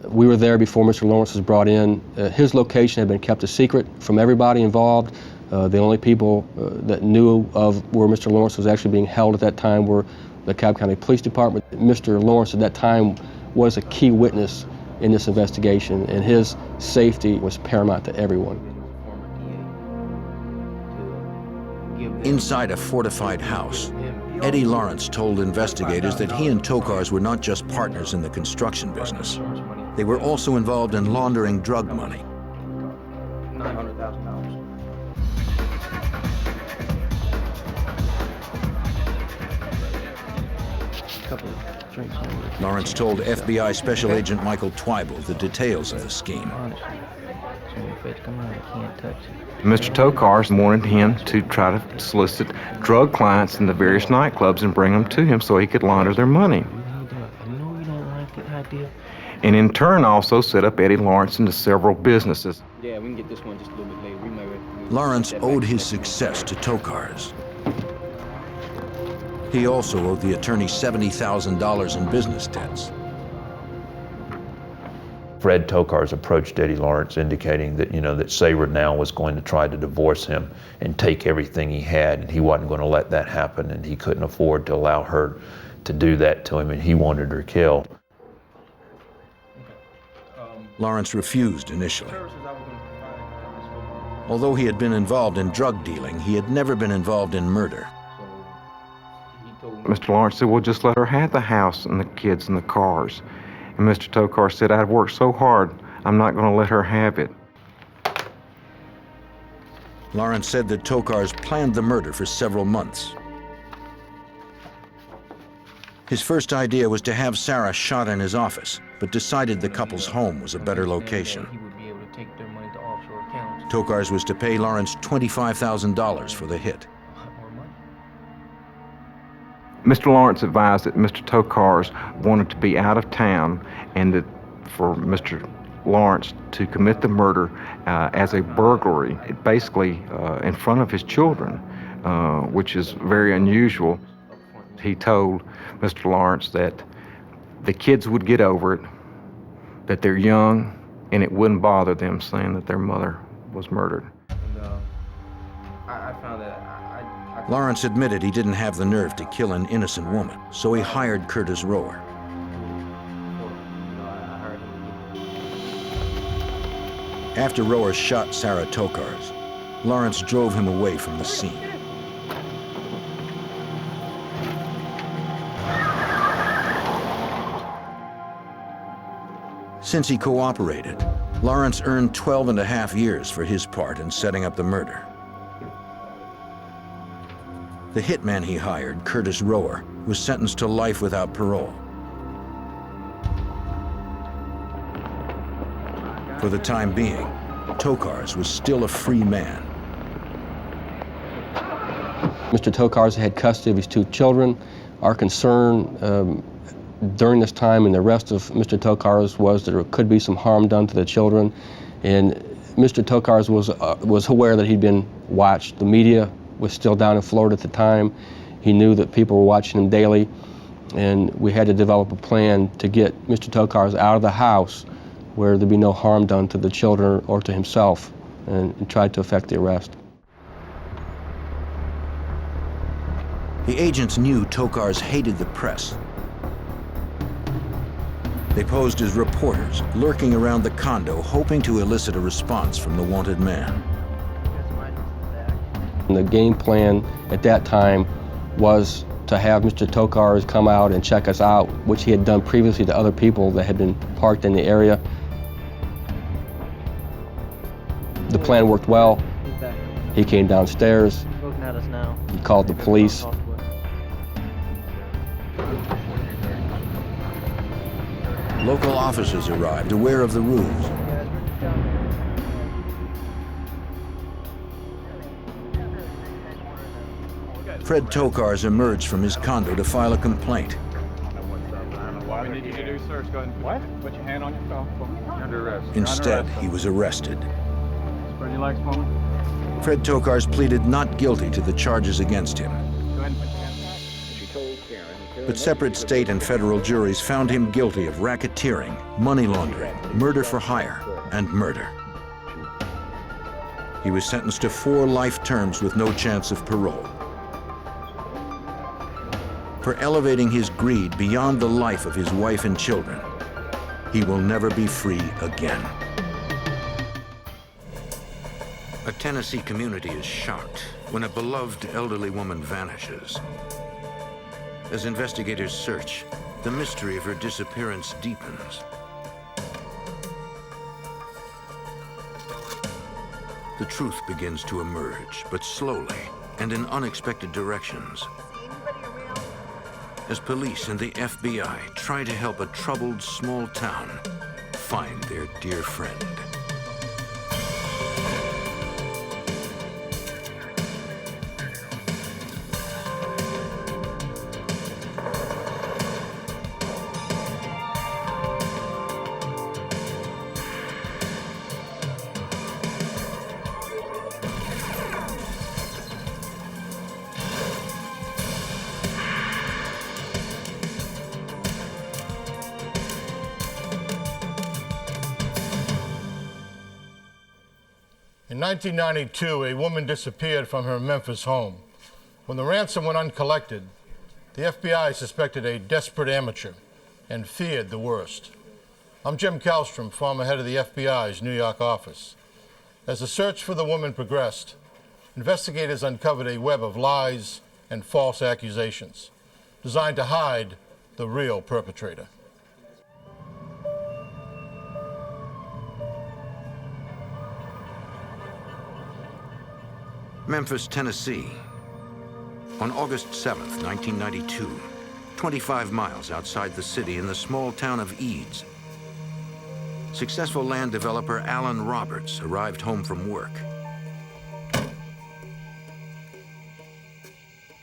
We were there before Mr. Lawrence was brought in. His location had been kept a secret from everybody involved. The only people that knew of where Mr. Lawrence was actually being held at that time were the Cobb County Police Department. Mr. Lawrence at that time was a key witness in this investigation, and his safety was paramount to everyone. Inside a fortified house, Eddie Lawrence told investigators that he and Tokars were not just partners in the construction business. They were also involved in laundering drug money. $900,000. Lawrence told FBI Special Agent Michael Twible the details of the scheme. Mr. Tokars wanted him to try to solicit drug clients in the various nightclubs and bring them to him so he could launder their money. And in turn also set up Eddie Lawrence into several businesses. Yeah, we can get this one just a little bit later. We may Lawrence owed his success to Tokars. He also owed the attorney $70,000 in business debts. Fred Tokars approached Eddie Lawrence indicating that, that Sayward now was going to try to divorce him and take everything he had, and he wasn't going to let that happen, and he couldn't afford to allow her to do that to him, and he wanted her killed. Lawrence refused initially. Although he had been involved in drug dealing, he had never been involved in murder. Mr. Lawrence said, well, just let her have the house and the kids and the cars. And Mr. Tokars said, I've worked so hard, I'm not going to let her have it. Lawrence said that Tokars planned the murder for several months. His first idea was to have Sarah shot in his office, but decided the couple's home was a better location. Tokars was to pay Lawrence $25,000 for the hit. Mr. Lawrence advised that Mr. Tokars wanted to be out of town and that for Mr. Lawrence to commit the murder as a burglary, basically in front of his children, which is very unusual. He told Mr. Lawrence that the kids would get over it, that they're young, and it wouldn't bother them saying that their mother was murdered. I found that Lawrence admitted he didn't have the nerve to kill an innocent woman, so he hired Curtis Rower. After Rower shot Sarah Tokars, Lawrence drove him away from the scene. Since he cooperated, Lawrence earned 12.5 years for his part in setting up the murder. The hitman he hired, Curtis Rower, was sentenced to life without parole. For the time being, Tokars was still a free man. Mr. Tokars had custody of his 2 children. Our concern during this time and the rest of Mr. Tokars was that there could be some harm done to the children. And Mr. Tokars was aware that he'd been watched. The media was still down in Florida at the time. He knew that people were watching him daily, and we had to develop a plan to get Mr. Tokars out of the house where there'd be no harm done to the children or to himself, and tried to effect the arrest. The agents knew Tokars hated the press. They posed as reporters, lurking around the condo, hoping to elicit a response from the wanted man. And the game plan at that time was to have Mr. Tokars come out and check us out, which he had done previously to other people that had been parked in the area. The plan worked well. He came downstairs. He called the police. Local officers arrived, aware of the ruse. Fred Tokars emerged from his condo to file a complaint. What we need you to do, sir, is go ahead and put your hand on your phone. Under arrest. Instead, he was arrested. Spread your legs for me. Fred Tokars pleaded not guilty to the charges against him. Go ahead and put your hand. But separate state and federal juries found him guilty of racketeering, money laundering, murder for hire, and murder. He was sentenced to 4 life terms with no chance of parole. For elevating his greed beyond the life of his wife and children, he will never be free again. A Tennessee community is shocked when a beloved elderly woman vanishes. As investigators search, the mystery of her disappearance deepens. The truth begins to emerge, but slowly and in unexpected directions. As police and the FBI try to help a troubled small town find their dear friend. In 1992, a woman disappeared from her Memphis home. When the ransom went uncollected, the FBI suspected a desperate amateur and feared the worst. I'm Jim Kallstrom, former head of the FBI's New York office. As the search for the woman progressed, investigators uncovered a web of lies and false accusations designed to hide the real perpetrator. Memphis, Tennessee. On August 7th, 1992, 25 miles outside the city in the small town of Eads, successful land developer Alan Roberts arrived home from work.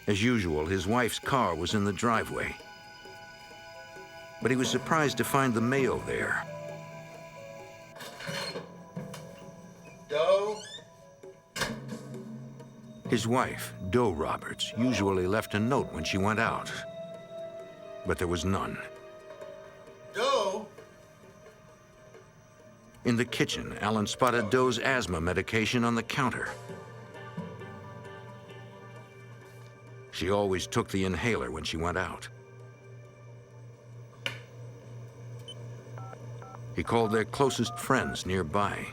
As usual, his wife's car was in the driveway, but he was surprised to find the mail there. Doe? His wife, Doe Roberts, usually left a note when she went out, but there was none. Doe? In the kitchen, Alan spotted Doe's asthma medication on the counter. She always took the inhaler when she went out. He called their closest friends nearby.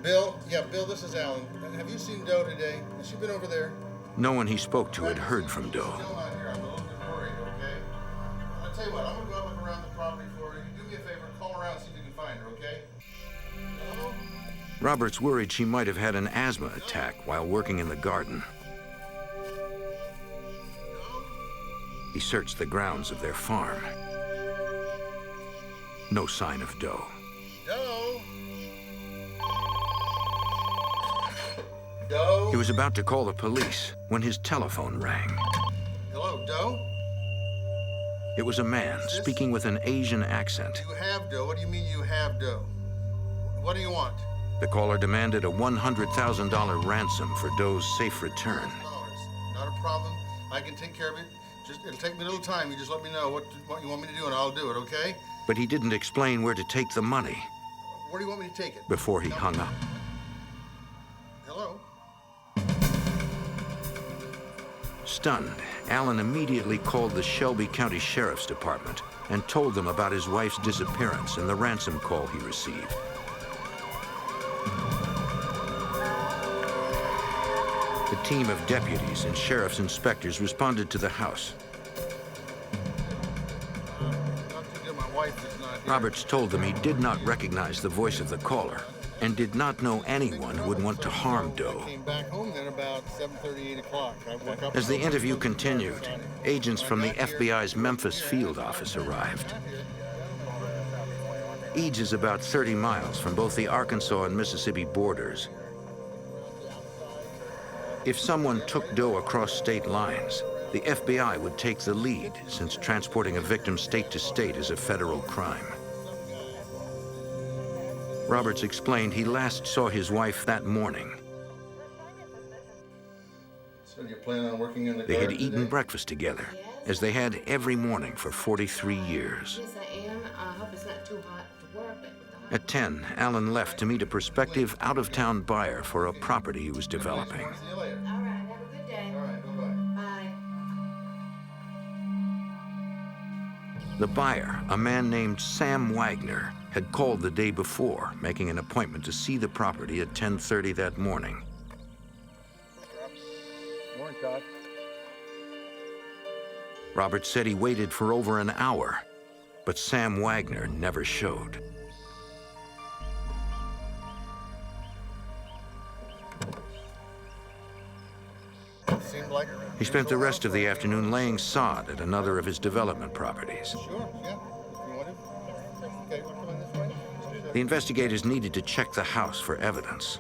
Bill? Yeah, Bill, this is Alan. Have you seen Doe today? Has she been over there? No one he spoke to had heard from Doe. Still not here. I'm a little bit worried, okay? I'll tell you what, I'm gonna go out and look around the property for her. You do me a favor, call around and see if you can find her, okay? Hello? Roberts worried she might have had an asthma attack while working in the garden. He searched the grounds of their farm. No sign of Doe. Doe? Doe? He was about to call the police when his telephone rang. Hello, Doe? It was a man speaking with an Asian accent. You have Doe? What do you mean you have Doe? What do you want? The caller demanded a $100,000 ransom for Doe's safe return. Not a problem. I can take care of it. It'll take me a little time. You just let me know what you want me to do and I'll do it, okay? But he didn't explain where to take the money. Where do you want me to take it? Before he hung up. Hello? Stunned, Alan immediately called the Shelby County Sheriff's Department and told them about his wife's disappearance and the ransom call he received. The team of deputies and sheriff's inspectors responded to the house. Roberts told them he did not recognize the voice of the caller and did not know anyone who would want to harm Doe. I came back home then about 7:30, 8 o'clock. I woke up. As the interview continued, agents from the FBI's Memphis field office arrived. Eads is about 30 miles from both the Arkansas and Mississippi borders. If someone took Doe across state lines, the FBI would take the lead, since transporting a victim state to state is a federal crime. Roberts explained he last saw his wife that morning. So you're planning on working in the They had garden eaten today? breakfast together, as they had every morning for 43 years. Yes, I am. I hope it's not too hot to work. At 10, Alan left to meet a prospective out-of-town buyer for a property he was developing. See you later. All right, have a good day. All right, bye-bye. Bye. The buyer, a man named Sam Wagner, had called the day before, making an appointment to see the property at 10:30 that morning. Morning, Todd. Roberts said he waited for over an hour, but Sam Wagner never showed. He spent the rest of the afternoon laying sod at another of his development properties. Sure, yeah. If you want to. Okay, we're coming this way. The investigators needed to check the house for evidence.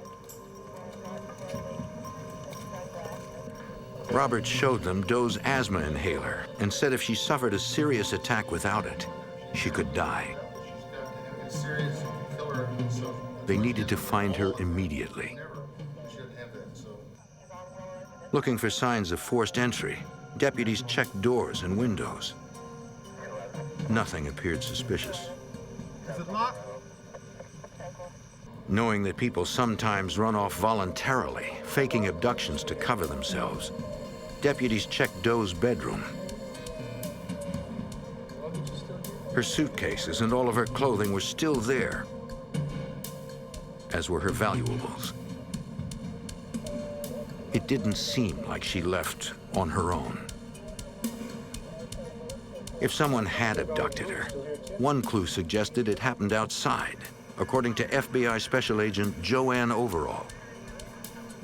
Robert showed them Doe's asthma inhaler and said if she suffered a serious attack without it, she could die. They needed to find her immediately. Looking for signs of forced entry, deputies checked doors and windows. Nothing appeared suspicious. Is it locked? Knowing that people sometimes run off voluntarily, faking abductions to cover themselves, deputies checked Doe's bedroom. Her suitcases and all of her clothing were still there, as were her valuables. It didn't seem like she left on her own. If someone had abducted her, one clue suggested it happened outside, according to FBI Special Agent Joanne Overall.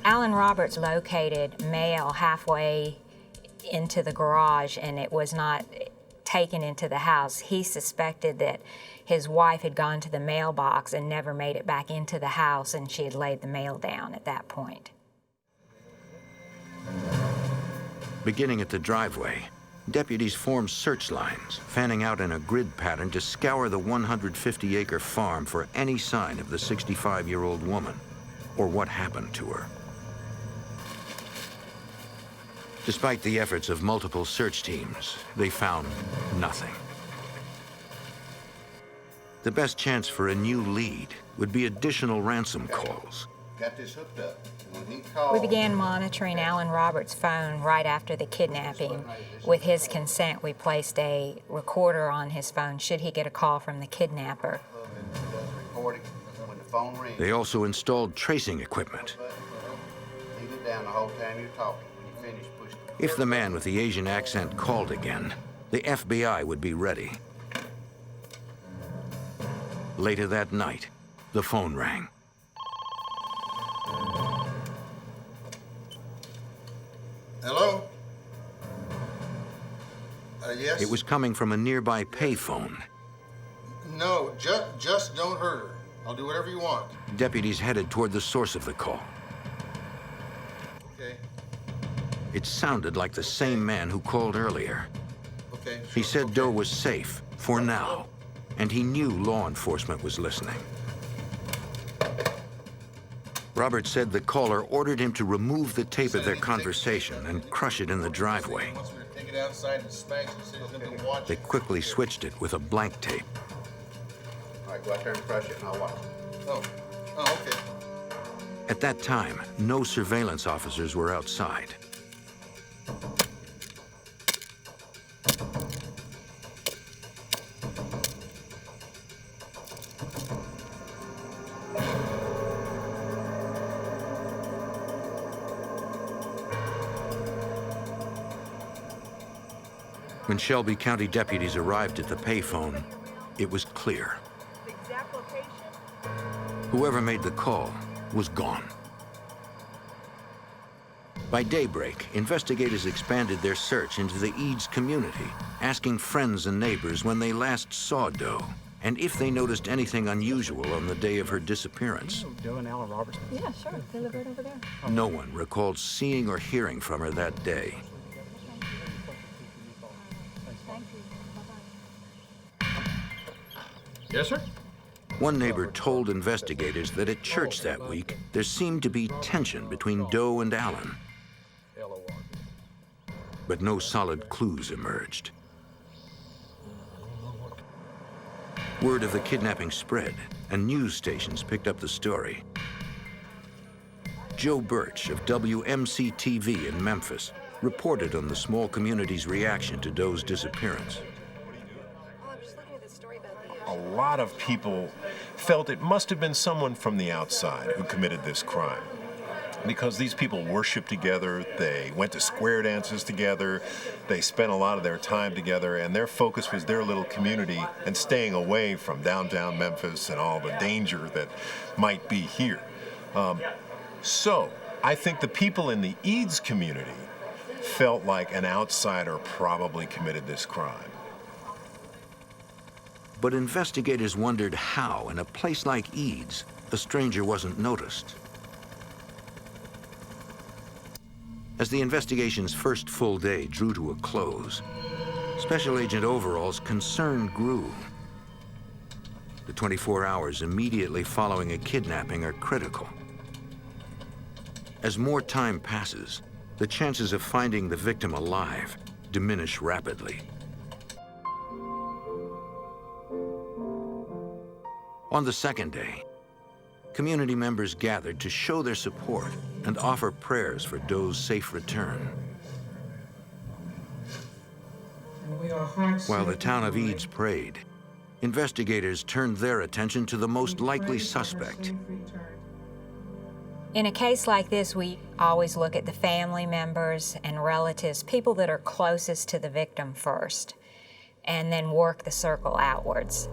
Alan Roberts located mail halfway into the garage, and it was not taken into the house. He suspected that his wife had gone to the mailbox and never made it back into the house, and she had laid the mail down at that point. Beginning at the driveway, deputies formed search lines, fanning out in a grid pattern to scour the 150-acre farm for any sign of the 65-year-old woman or what happened to her. Despite the efforts of multiple search teams, they found nothing. The best chance for a new lead would be additional ransom calls. Got this hooked up. We began monitoring Alan Roberts' phone right after the kidnapping. With his consent, we placed a recorder on his phone should he get a call from the kidnapper. They also installed tracing equipment. Leave it down the whole time you're talking. When you finish, push the... If the man with the Asian accent called again, the FBI would be ready. Later that night, the phone rang. Hello? Yes? It was coming from a nearby payphone. No, just don't hurt her. I'll do whatever you want. Deputies headed toward the source of the call. Okay. It sounded like the same man who called earlier. Okay. He said Doe was safe, for now, and he knew law enforcement was listening. Robert said the caller ordered him to remove the tape of their conversation and crush it in the driveway. They quickly switched it with a blank tape. All right, go out there and crush it and I'll watch it. Oh, okay. At that time, no surveillance officers were outside. When Shelby County deputies arrived at the payphone, it was clear. Whoever made the call was gone. By daybreak, investigators expanded their search into the Eads community, asking friends and neighbors when they last saw Doe and if they noticed anything unusual on the day of her disappearance. Doe and Alan Roberts? Yeah, sure. They live right over there. No one recalled seeing or hearing from her that day. Yes, sir? One neighbor told investigators that at church that week, there seemed to be tension between Doe and Alan. But no solid clues emerged. Word of the kidnapping spread, and news stations picked up the story. Joe Birch of WMC-TV in Memphis reported on the small community's reaction to Doe's disappearance. A lot of people felt it must have been someone from the outside who committed this crime. Because these people worshiped together, they went to square dances together, they spent a lot of their time together, and their focus was their little community and staying away from downtown Memphis and all the danger that might be here. So I think the people in the Eads community felt like an outsider probably committed this crime. But investigators wondered how, in a place like Eads, a stranger wasn't noticed. As the investigation's first full day drew to a close, Special Agent Overall's concern grew. The 24 hours immediately following a kidnapping are critical. As more time passes, the chances of finding the victim alive diminish rapidly. On the second day, community members gathered to show their support and offer prayers for Doe's safe return. While the town of Eads prayed, investigators turned their attention to the most likely suspect. In a case like this, we always look at the family members and relatives, people that are closest to the victim first, and then work the circle outwards.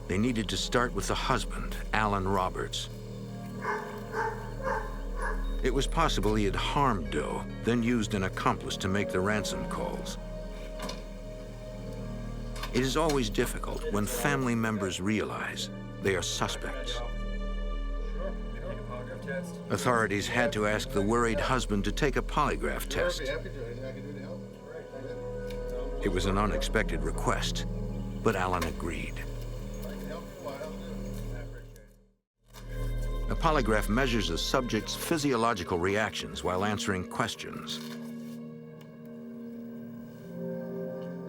They needed to start with the husband, Alan Roberts. It was possible he had harmed Doe, then used an accomplice to make the ransom calls. It is always difficult when family members realize they are suspects. Authorities had to ask the worried husband to take a polygraph test. It was an unexpected request, but Alan agreed. A polygraph measures a subject's physiological reactions while answering questions.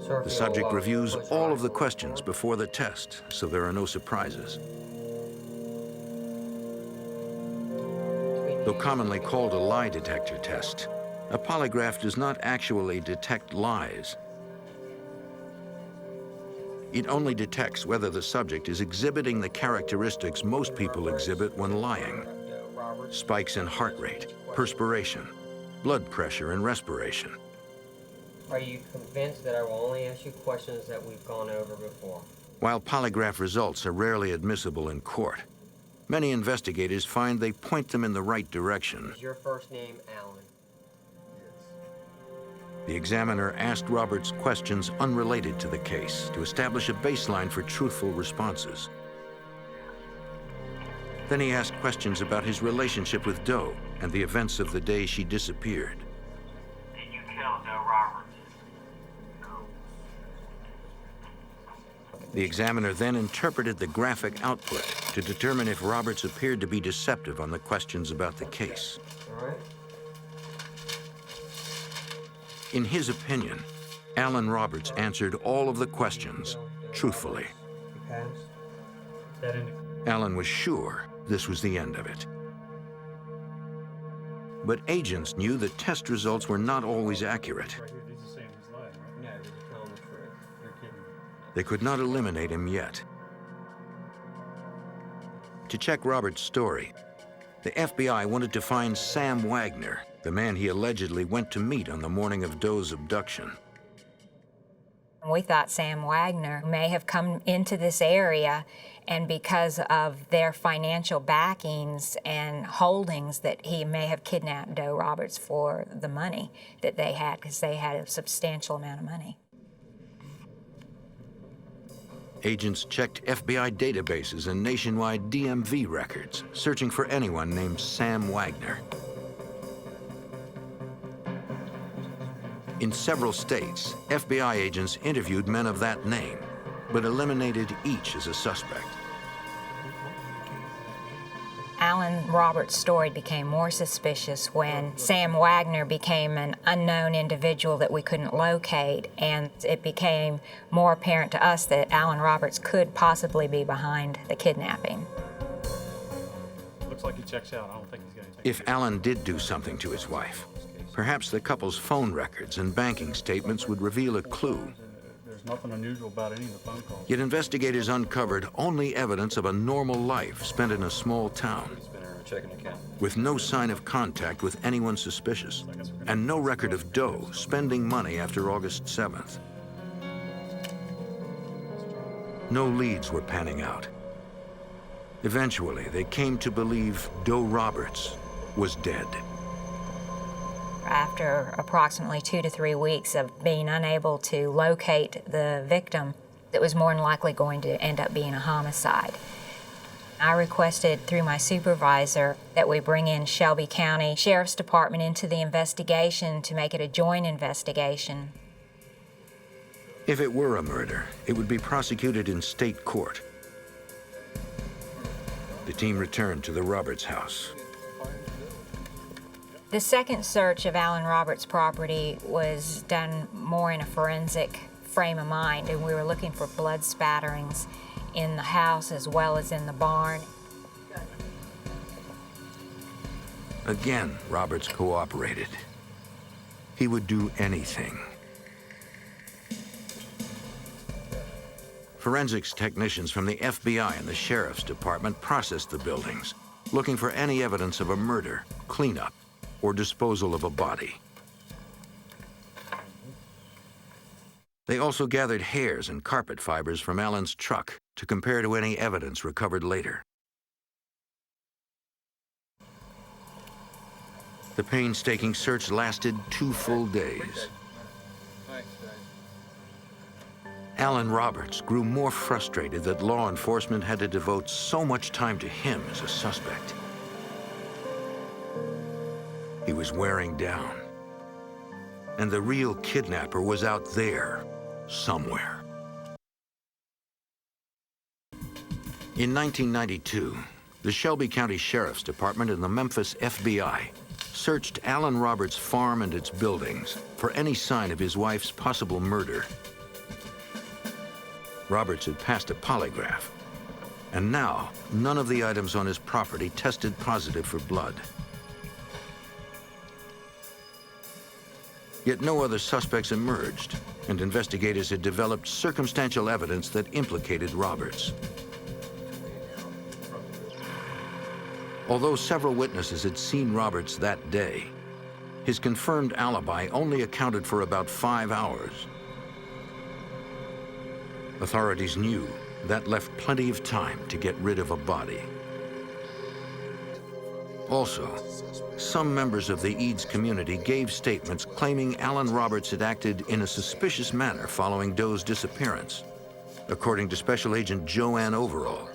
The subject reviews all of the questions before the test, so there are no surprises. Though commonly called a lie detector test, a polygraph does not actually detect lies. It only detects whether the subject is exhibiting the characteristics most people exhibit when lying: spikes in heart rate, perspiration, blood pressure, and respiration. Are you convinced that I will only ask you questions that we've gone over before? While polygraph results are rarely admissible in court, many investigators find they point them in the right direction. Is your first name Alan? The examiner asked Roberts questions unrelated to the case to establish a baseline for truthful responses. Then he asked questions about his relationship with Doe and the events of the day she disappeared. Did you kill Doe Roberts? The examiner then interpreted the graphic output to determine if Roberts appeared to be deceptive on the questions about the case. All right. In his opinion, Alan Roberts answered all of the questions truthfully. Alan was sure this was the end of it. But agents knew that test results were not always accurate. They could not eliminate him yet. To check Roberts' story, the FBI wanted to find Sam Wagner, the man he allegedly went to meet on the morning of Doe's abduction. We thought Sam Wagner may have come into this area, and because of their financial backings and holdings, that he may have kidnapped Doe Roberts for the money that they had, because they had a substantial amount of money. Agents checked FBI databases and nationwide DMV records, searching for anyone named Sam Wagner. In several states, FBI agents interviewed men of that name, but eliminated each as a suspect. Alan Roberts' story became more suspicious when Sam Wagner became an unknown individual that we couldn't locate, and it became more apparent to us that Alan Roberts could possibly be behind the kidnapping. Looks like he checks out. I don't think he's going to take If Alan did do something to his wife, perhaps the couple's phone records and banking statements would reveal a clue. There's nothing unusual about any of the phone calls. Yet investigators uncovered only evidence of a normal life spent in a small town, with no sign of contact with anyone suspicious, and no record of Doe spending money after August 7th. No leads were panning out. Eventually, they came to believe Doe Roberts was dead. After approximately 2 to 3 weeks of being unable to locate the victim, it was more than likely going to end up being a homicide. I requested through my supervisor that we bring in Shelby County Sheriff's Department into the investigation to make it a joint investigation. If it were a murder, it would be prosecuted in state court. The team returned to the Roberts house. The second search of Alan Roberts' property was done more in a forensic frame of mind, and we were looking for blood spatterings in the house as well as in the barn. Again, Roberts cooperated. He would do anything. Forensics technicians from the FBI and the Sheriff's Department processed the buildings, looking for any evidence of a murder, cleanup, or disposal of a body. They also gathered hairs and carpet fibers from Alan's truck to compare to any evidence recovered later. The painstaking search lasted 2 full days. Alan Roberts grew more frustrated that law enforcement had to devote so much time to him as a suspect. He was wearing down, and the real kidnapper was out there somewhere. In 1992, the Shelby County Sheriff's Department and the Memphis FBI searched Alan Roberts' farm and its buildings for any sign of his wife's possible murder. Roberts had passed a polygraph, and now none of the items on his property tested positive for blood. Yet no other suspects emerged, and investigators had developed circumstantial evidence that implicated Roberts. Although several witnesses had seen Roberts that day, his confirmed alibi only accounted for about 5 hours. Authorities knew that left plenty of time to get rid of a body. Also, some members of the Eads community gave statements claiming Alan Roberts had acted in a suspicious manner following Doe's disappearance, according to Special Agent Joanne Overall.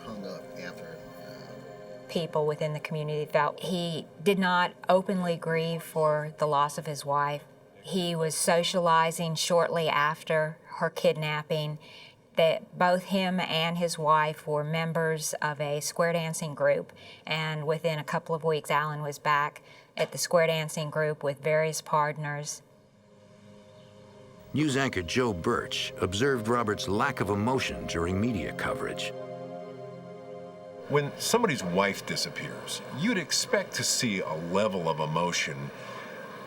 People within the community felt he did not openly grieve for the loss of his wife. He was socializing shortly after her kidnapping, that both him and his wife were members of a square dancing group, and within a couple of weeks, Alan was back at the square dancing group with various partners. News anchor Joe Birch observed Roberts' lack of emotion during media coverage. When somebody's wife disappears, you'd expect to see a level of emotion,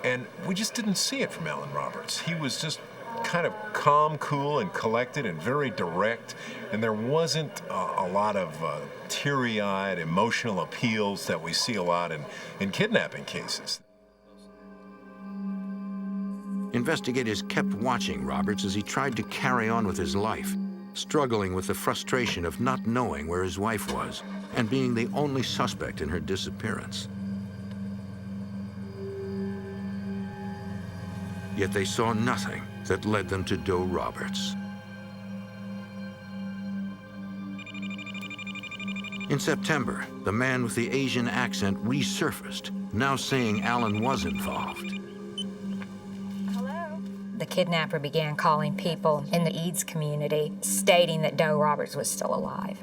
and we just didn't see it from Alan Roberts. He was just kind of calm, cool, and collected and very direct, and there wasn't a lot of teary-eyed, emotional appeals that we see a lot in kidnapping cases. Investigators kept watching Roberts as he tried to carry on with his life, struggling with the frustration of not knowing where his wife was and being the only suspect in her disappearance. Yet they saw nothing that led them to Doe Roberts. In September, the man with the Asian accent resurfaced, now saying Alan was involved. The kidnapper began calling people in the Eads community, stating that Doe Roberts was still alive.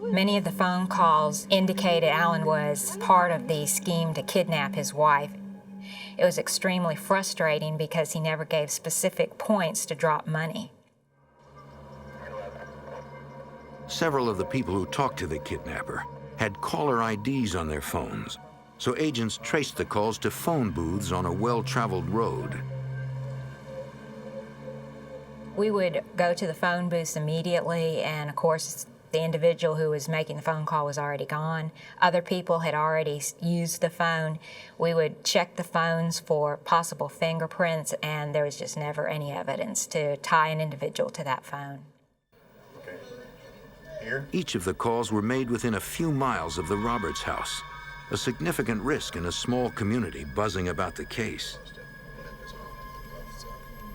Many of the phone calls indicated Alan was part of the scheme to kidnap his wife. It was extremely frustrating because he never gave specific points to drop money. Several of the people who talked to the kidnapper had caller IDs on their phones, so agents traced the calls to phone booths on a well-traveled road. We would go to the phone booths immediately, and of course, the individual who was making the phone call was already gone. Other people had already used the phone. We would check the phones for possible fingerprints, and there was just never any evidence to tie an individual to that phone. Okay. Here? Each of the calls were made within a few miles of the Roberts house, a significant risk in a small community buzzing about the case.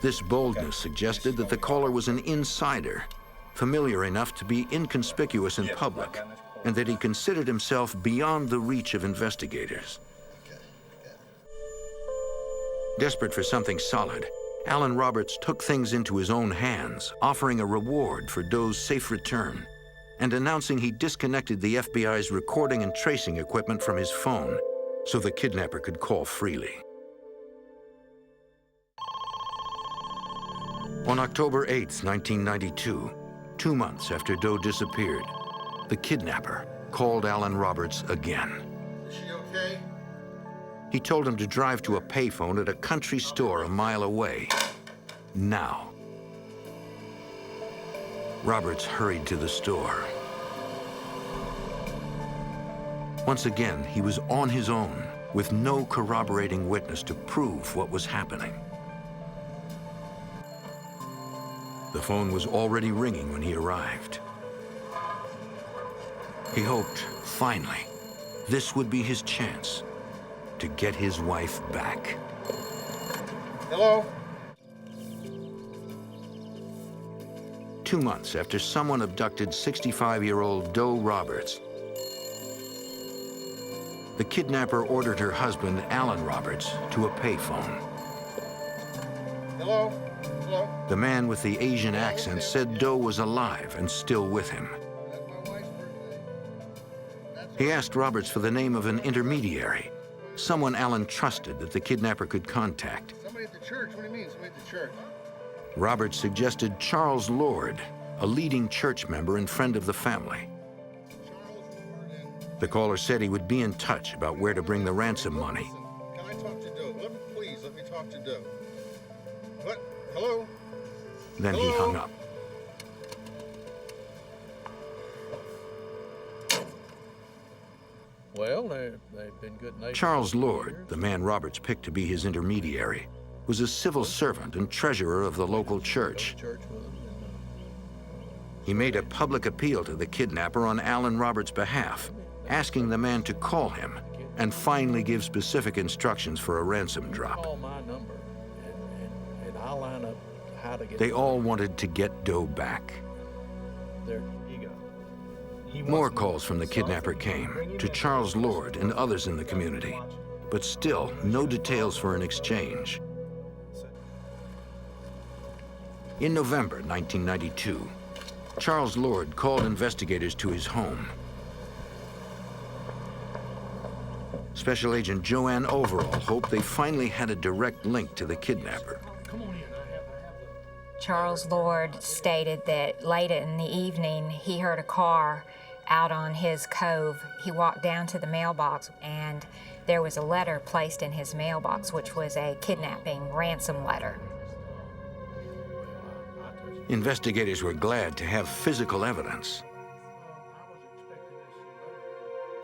This boldness suggested that the caller was an insider, familiar enough to be inconspicuous in public, and that he considered himself beyond the reach of investigators. Desperate for something solid, Alan Roberts took things into his own hands, offering a reward for Doe's safe return, and announcing he disconnected the FBI's recording and tracing equipment from his phone so the kidnapper could call freely. On October 8, 1992, 2 months after Doe disappeared, the kidnapper called Alan Roberts again. Is she okay? He told him to drive to a payphone at a country store a mile away. Now. Roberts hurried to the store. Once again, he was on his own, with no corroborating witness to prove what was happening. The phone was already ringing when he arrived. He hoped, finally, this would be his chance to get his wife back. Hello? 2 months after someone abducted 65-year-old Doe Roberts, the kidnapper ordered her husband, Alan Roberts, to a payphone. Hello? Hello? The man with the Asian accent said Doe was alive and still with him. He asked Roberts for the name of an intermediary, someone Alan trusted that the kidnapper could contact. Somebody at the church? What do you mean, somebody at the church? Roberts suggested Charles Lord, a leading church member and friend of the family. The caller said he would be in touch about where to bring the ransom money. Can I talk to Doe? Please, let me talk to Doe. What? Hello? Then he hung up. Well, they've been good neighbors. Charles Lord, the man Roberts picked to be his intermediary, was a civil servant and treasurer of the local church. He made a public appeal to the kidnapper on Alan Roberts' behalf, asking the man to call him and finally give specific instructions for a ransom drop. Call my number, and I'll line up how to get. They all wanted to get Doe back. There you go. More calls from the kidnapper came to Charles Lord and others in the community, but still no details for an exchange. In November 1992, Charles Lord called investigators to his home. Special Agent Joanne Overall hoped they finally had a direct link to the kidnapper. Charles Lord stated that late in the evening he heard a car out on his cove. He walked down to the mailbox and there was a letter placed in his mailbox, which was a kidnapping ransom letter. Investigators were glad to have physical evidence.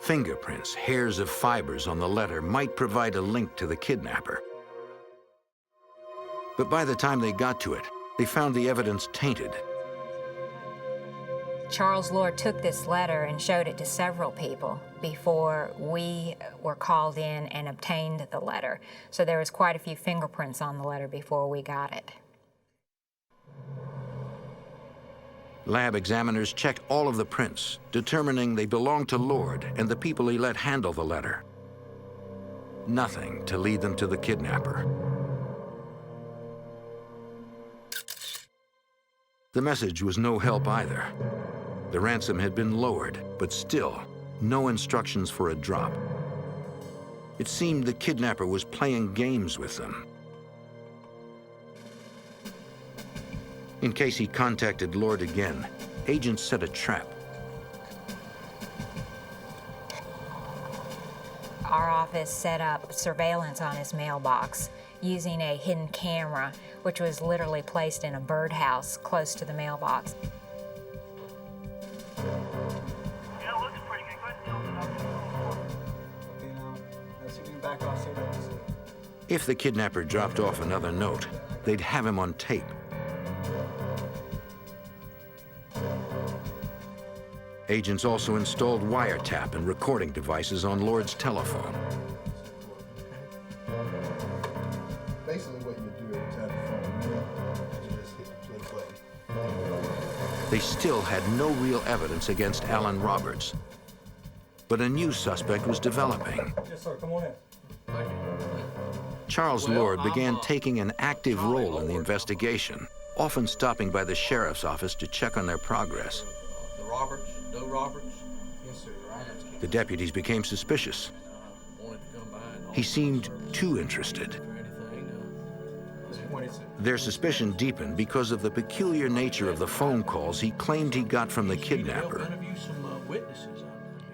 Fingerprints, hairs of fibers on the letter might provide a link to the kidnapper. But by the time they got to it, they found the evidence tainted. Charles Lord took this letter and showed it to several people before we were called in and obtained the letter. So there was quite a few fingerprints on the letter before we got it. Lab examiners checked all of the prints, determining they belonged to Lord and the people he let handle the letter. Nothing to lead them to the kidnapper. The message was no help either. The ransom had been lowered, but still, no instructions for a drop. It seemed the kidnapper was playing games with them. In case he contacted Lord again, agents set a trap. Our office set up surveillance on his mailbox using a hidden camera, which was literally placed in a birdhouse close to the mailbox. If the kidnapper dropped off another note, they'd have him on tape. Agents also installed wiretap and recording devices on Lord's telephone. Basically what you do is have the phone. They still had no real evidence against Alan Roberts. But a new suspect was developing. Yes, sir. Come on in. Charles Lord began taking an active role in the investigation, often stopping by the sheriff's office to check on their progress. The Roberts, Doe Roberts. Yes, sir. The deputies became suspicious. Wanted to come by and He seemed too interested. Their suspicion deepened because of the peculiar nature of the phone calls he claimed he got from the kidnapper.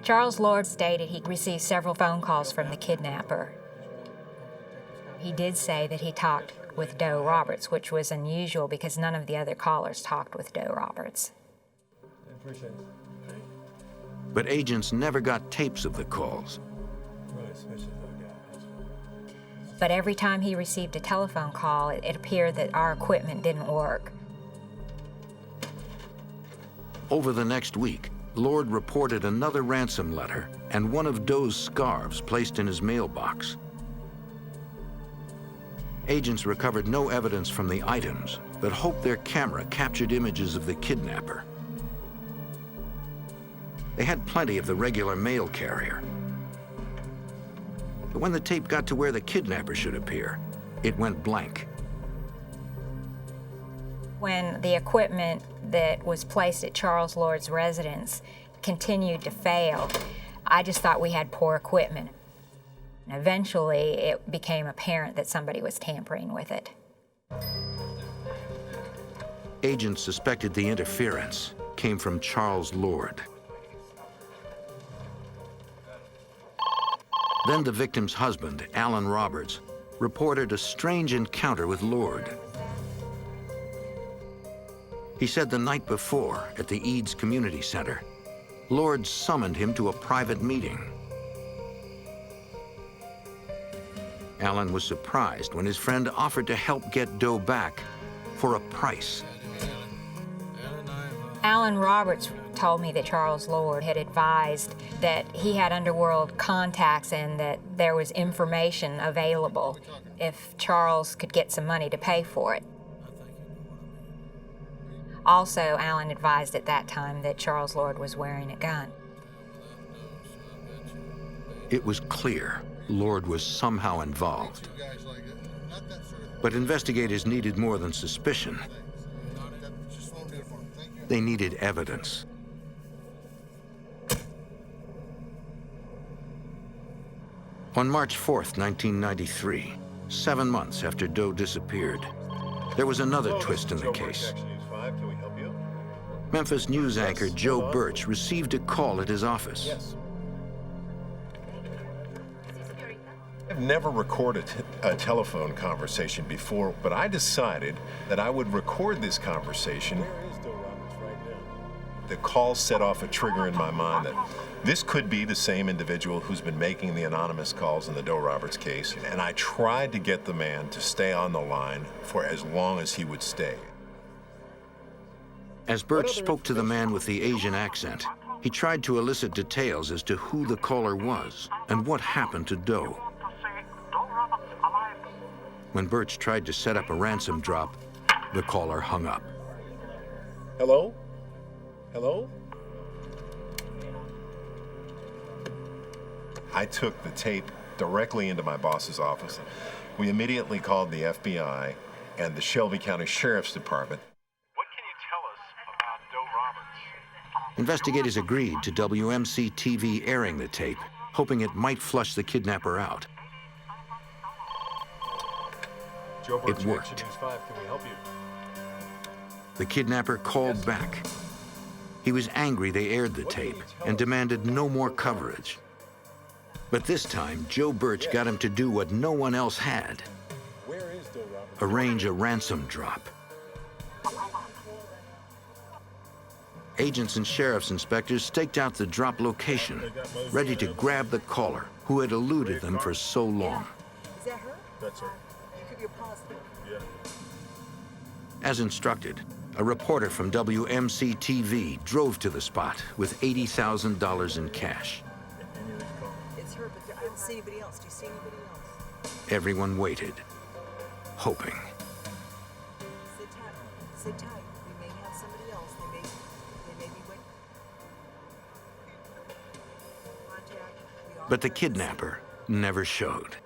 Charles Lord stated he received several phone calls from the kidnapper. He did say that he talked with Doe Roberts, which was unusual because none of the other callers talked with Doe Roberts. Appreciate it. But agents never got tapes of the calls. But every time he received a telephone call, it appeared that our equipment didn't work. Over the next week, Lord reported another ransom letter and one of Doe's scarves placed in his mailbox. Agents recovered no evidence from the items, but hoped their camera captured images of the kidnapper. They had plenty of the regular mail carrier. But when the tape got to where the kidnapper should appear, it went blank. When the equipment that was placed at Charles Lord's residence continued to fail, I just thought we had poor equipment. Eventually, it became apparent that somebody was tampering with it. Agents suspected the interference came from Charles Lord. Then the victim's husband, Alan Roberts, reported a strange encounter with Lord. He said the night before, at the Eads Community Center, Lord summoned him to a private meeting. Alan was surprised when his friend offered to help get Doe back for a price. Alan Roberts told me that Charles Lord had advised that he had underworld contacts and that there was information available if Charles could get some money to pay for it. Also, Alan advised at that time that Charles Lord was wearing a gun. It was clear Lord was somehow involved. But investigators needed more than suspicion. They needed evidence. On March 4th, 1993, 7 months after Doe disappeared, there was another twist in the case. Memphis news anchor Joe Birch received a call at his office. I've never recorded a telephone conversation before, but I decided that I would record this conversation. The call set off a trigger in my mind that this could be the same individual who's been making the anonymous calls in the Doe Roberts case, and I tried to get the man to stay on the line for as long as he would stay. As Birch spoke to the man with the Asian accent, he tried to elicit details as to who the caller was and what happened to Doe. When Birch tried to set up a ransom drop, the caller hung up. Hello? Hello? I took the tape directly into my boss's office. We immediately called the FBI and the Shelby County Sheriff's Department. Investigators agreed to WMC-TV airing the tape, hoping it might flush the kidnapper out. It worked. The kidnapper called back. He was angry they aired the tape and demanded no more coverage. But this time, Joe Birch got him to do what no one else had: arrange a ransom drop. Agents and sheriff's inspectors staked out the drop location, ready to grab the caller who had eluded them for so long. Is that her? That's her. Could be a positive. Yeah. As instructed, a reporter from WMC-TV drove to the spot with $80,000 in cash. It's her, but I don't see anybody else. Do you see anybody else? Everyone waited, hoping. Sit tight. Sit tight. We may have somebody else. They may But the kidnapper never showed.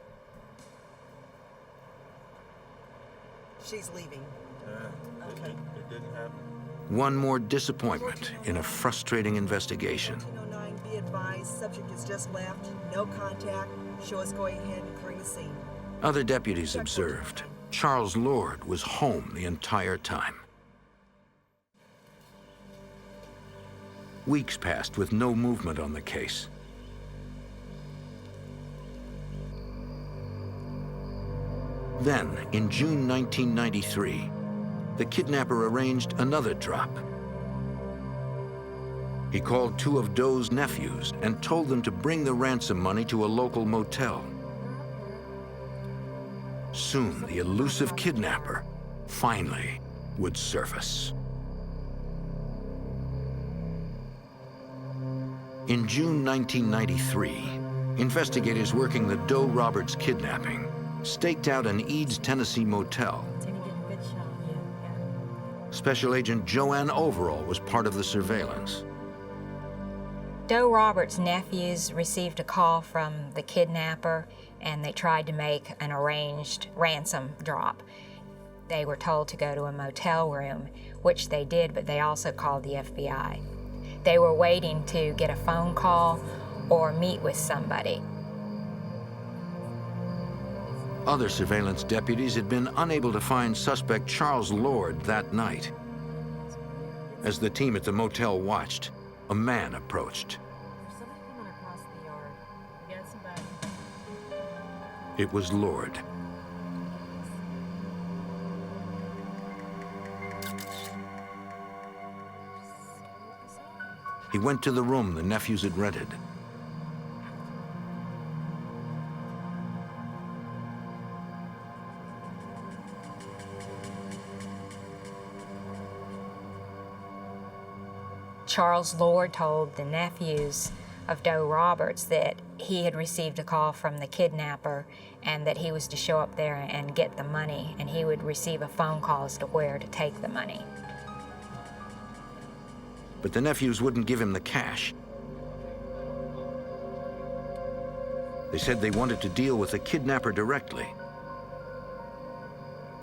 She's leaving. Okay. It didn't happen. One more disappointment in a frustrating investigation. 1409, be advised, subject has just left. No contact. Show us going ahead and clearing the scene. Other deputies observed Charles Lord was home the entire time. Weeks passed with no movement on the case. Then, in June 1993, the kidnapper arranged another drop. He called two of Doe's nephews and told them to bring the ransom money to a local motel. Soon, the elusive kidnapper finally would surface. In June 1993, investigators working the Doe Roberts kidnapping staked out an Eads, Tennessee motel. Special Agent Joanne Overall was part of the surveillance. Doe Roberts' nephews received a call from the kidnapper, and they tried to make an arranged ransom drop. They were told to go to a motel room, which they did, but they also called the FBI. They were waiting to get a phone call or meet with somebody. Other surveillance deputies had been unable to find suspect Charles Lord that night. As the team at the motel watched, a man approached. It was Lord. He went to the room the nephews had rented. Charles Lord told the nephews of Doe Roberts that he had received a call from the kidnapper and that he was to show up there and get the money, and he would receive a phone call as to where to take the money. But the nephews wouldn't give him the cash. They said they wanted to deal with the kidnapper directly.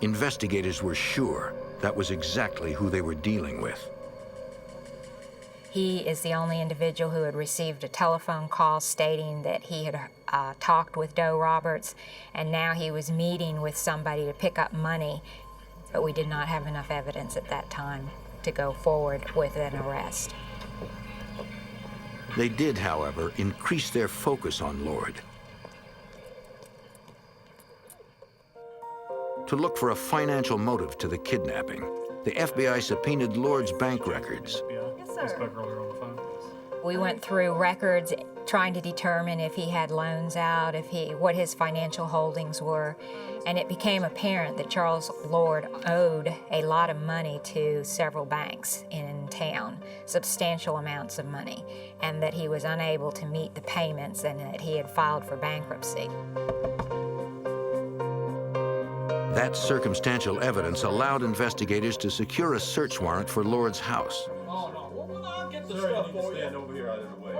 Investigators were sure that was exactly who they were dealing with. He is the only individual who had received a telephone call stating that he had talked with Doe Roberts, and now he was meeting with somebody to pick up money, but we did not have enough evidence at that time to go forward with an arrest. They did, however, increase their focus on Lord. To look for a financial motive to the kidnapping, the FBI subpoenaed Lord's bank records. We went through records trying to determine if he had loans out, what his financial holdings were, and it became apparent that Charles Lord owed a lot of money to several banks in town, substantial amounts of money, and that he was unable to meet the payments and that he had filed for bankruptcy. That circumstantial evidence allowed investigators to secure a search warrant for Lord's house.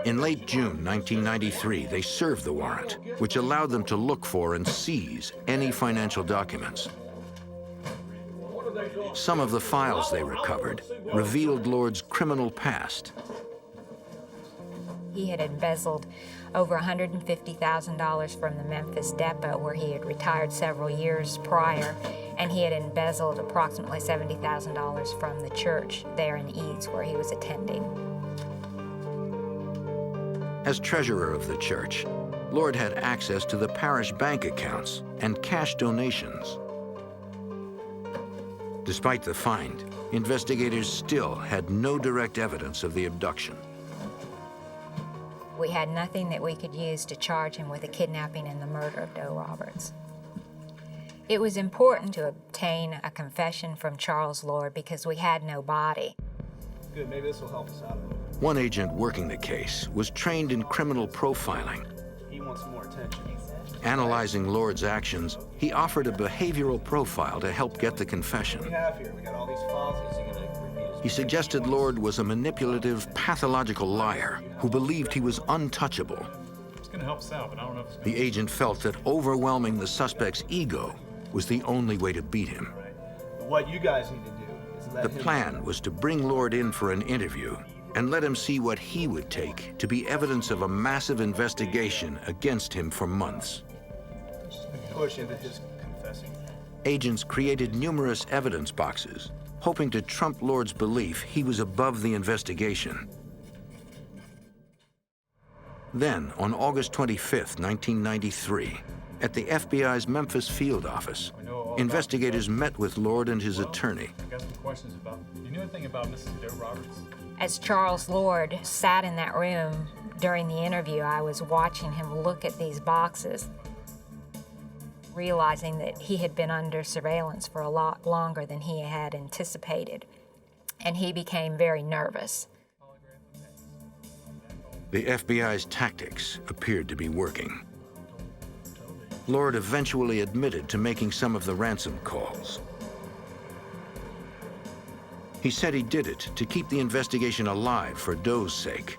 In late June 1993, they served the warrant, which allowed them to look for and seize any financial documents. Some of the files they recovered revealed Lord's criminal past. He had embezzled over $150,000 from the Memphis depot, where he had retired several years prior, and he had embezzled approximately $70,000 from the church there in Eads, where he was attending. As treasurer of the church, Lord had access to the parish bank accounts and cash donations. Despite the find, investigators still had no direct evidence of the abduction. We had nothing that we could use to charge him with the kidnapping and the murder of Doe Roberts. It was important to obtain a confession from Charles Lord because we had no body. Good, maybe this will help us out a little bit. One agent working the case was trained in criminal profiling. He wants more attention. Analyzing Lord's actions, he offered a behavioral profile to help get the confession. We have here, we got all these files. Is he gonna repeat his... He suggested Lord was a manipulative, pathological liar who believed he was untouchable. gonna help us out, but I don't know if it's The agent felt that overwhelming the suspect's ego was the only way to beat him. What you guys need to do is let The him... plan was to bring Lord in for an interview and let him see what he would take to be evidence of a massive investigation against him for months. push into his confessing. Agents created numerous evidence boxes, hoping to trump Lord's belief he was above the investigation. Then, on August 25, 1993, at the FBI's Memphis field office, investigators met with Lord and his attorney. I got some questions about, do you know anything about Mrs. Doe Roberts? As Charles Lord sat in that room during the interview, I was watching him look at these boxes, realizing that he had been under surveillance for a lot longer than he had anticipated, and he became very nervous. The FBI's tactics appeared to be working. Lord eventually admitted to making some of the ransom calls. He said he did it to keep the investigation alive for Doe's sake,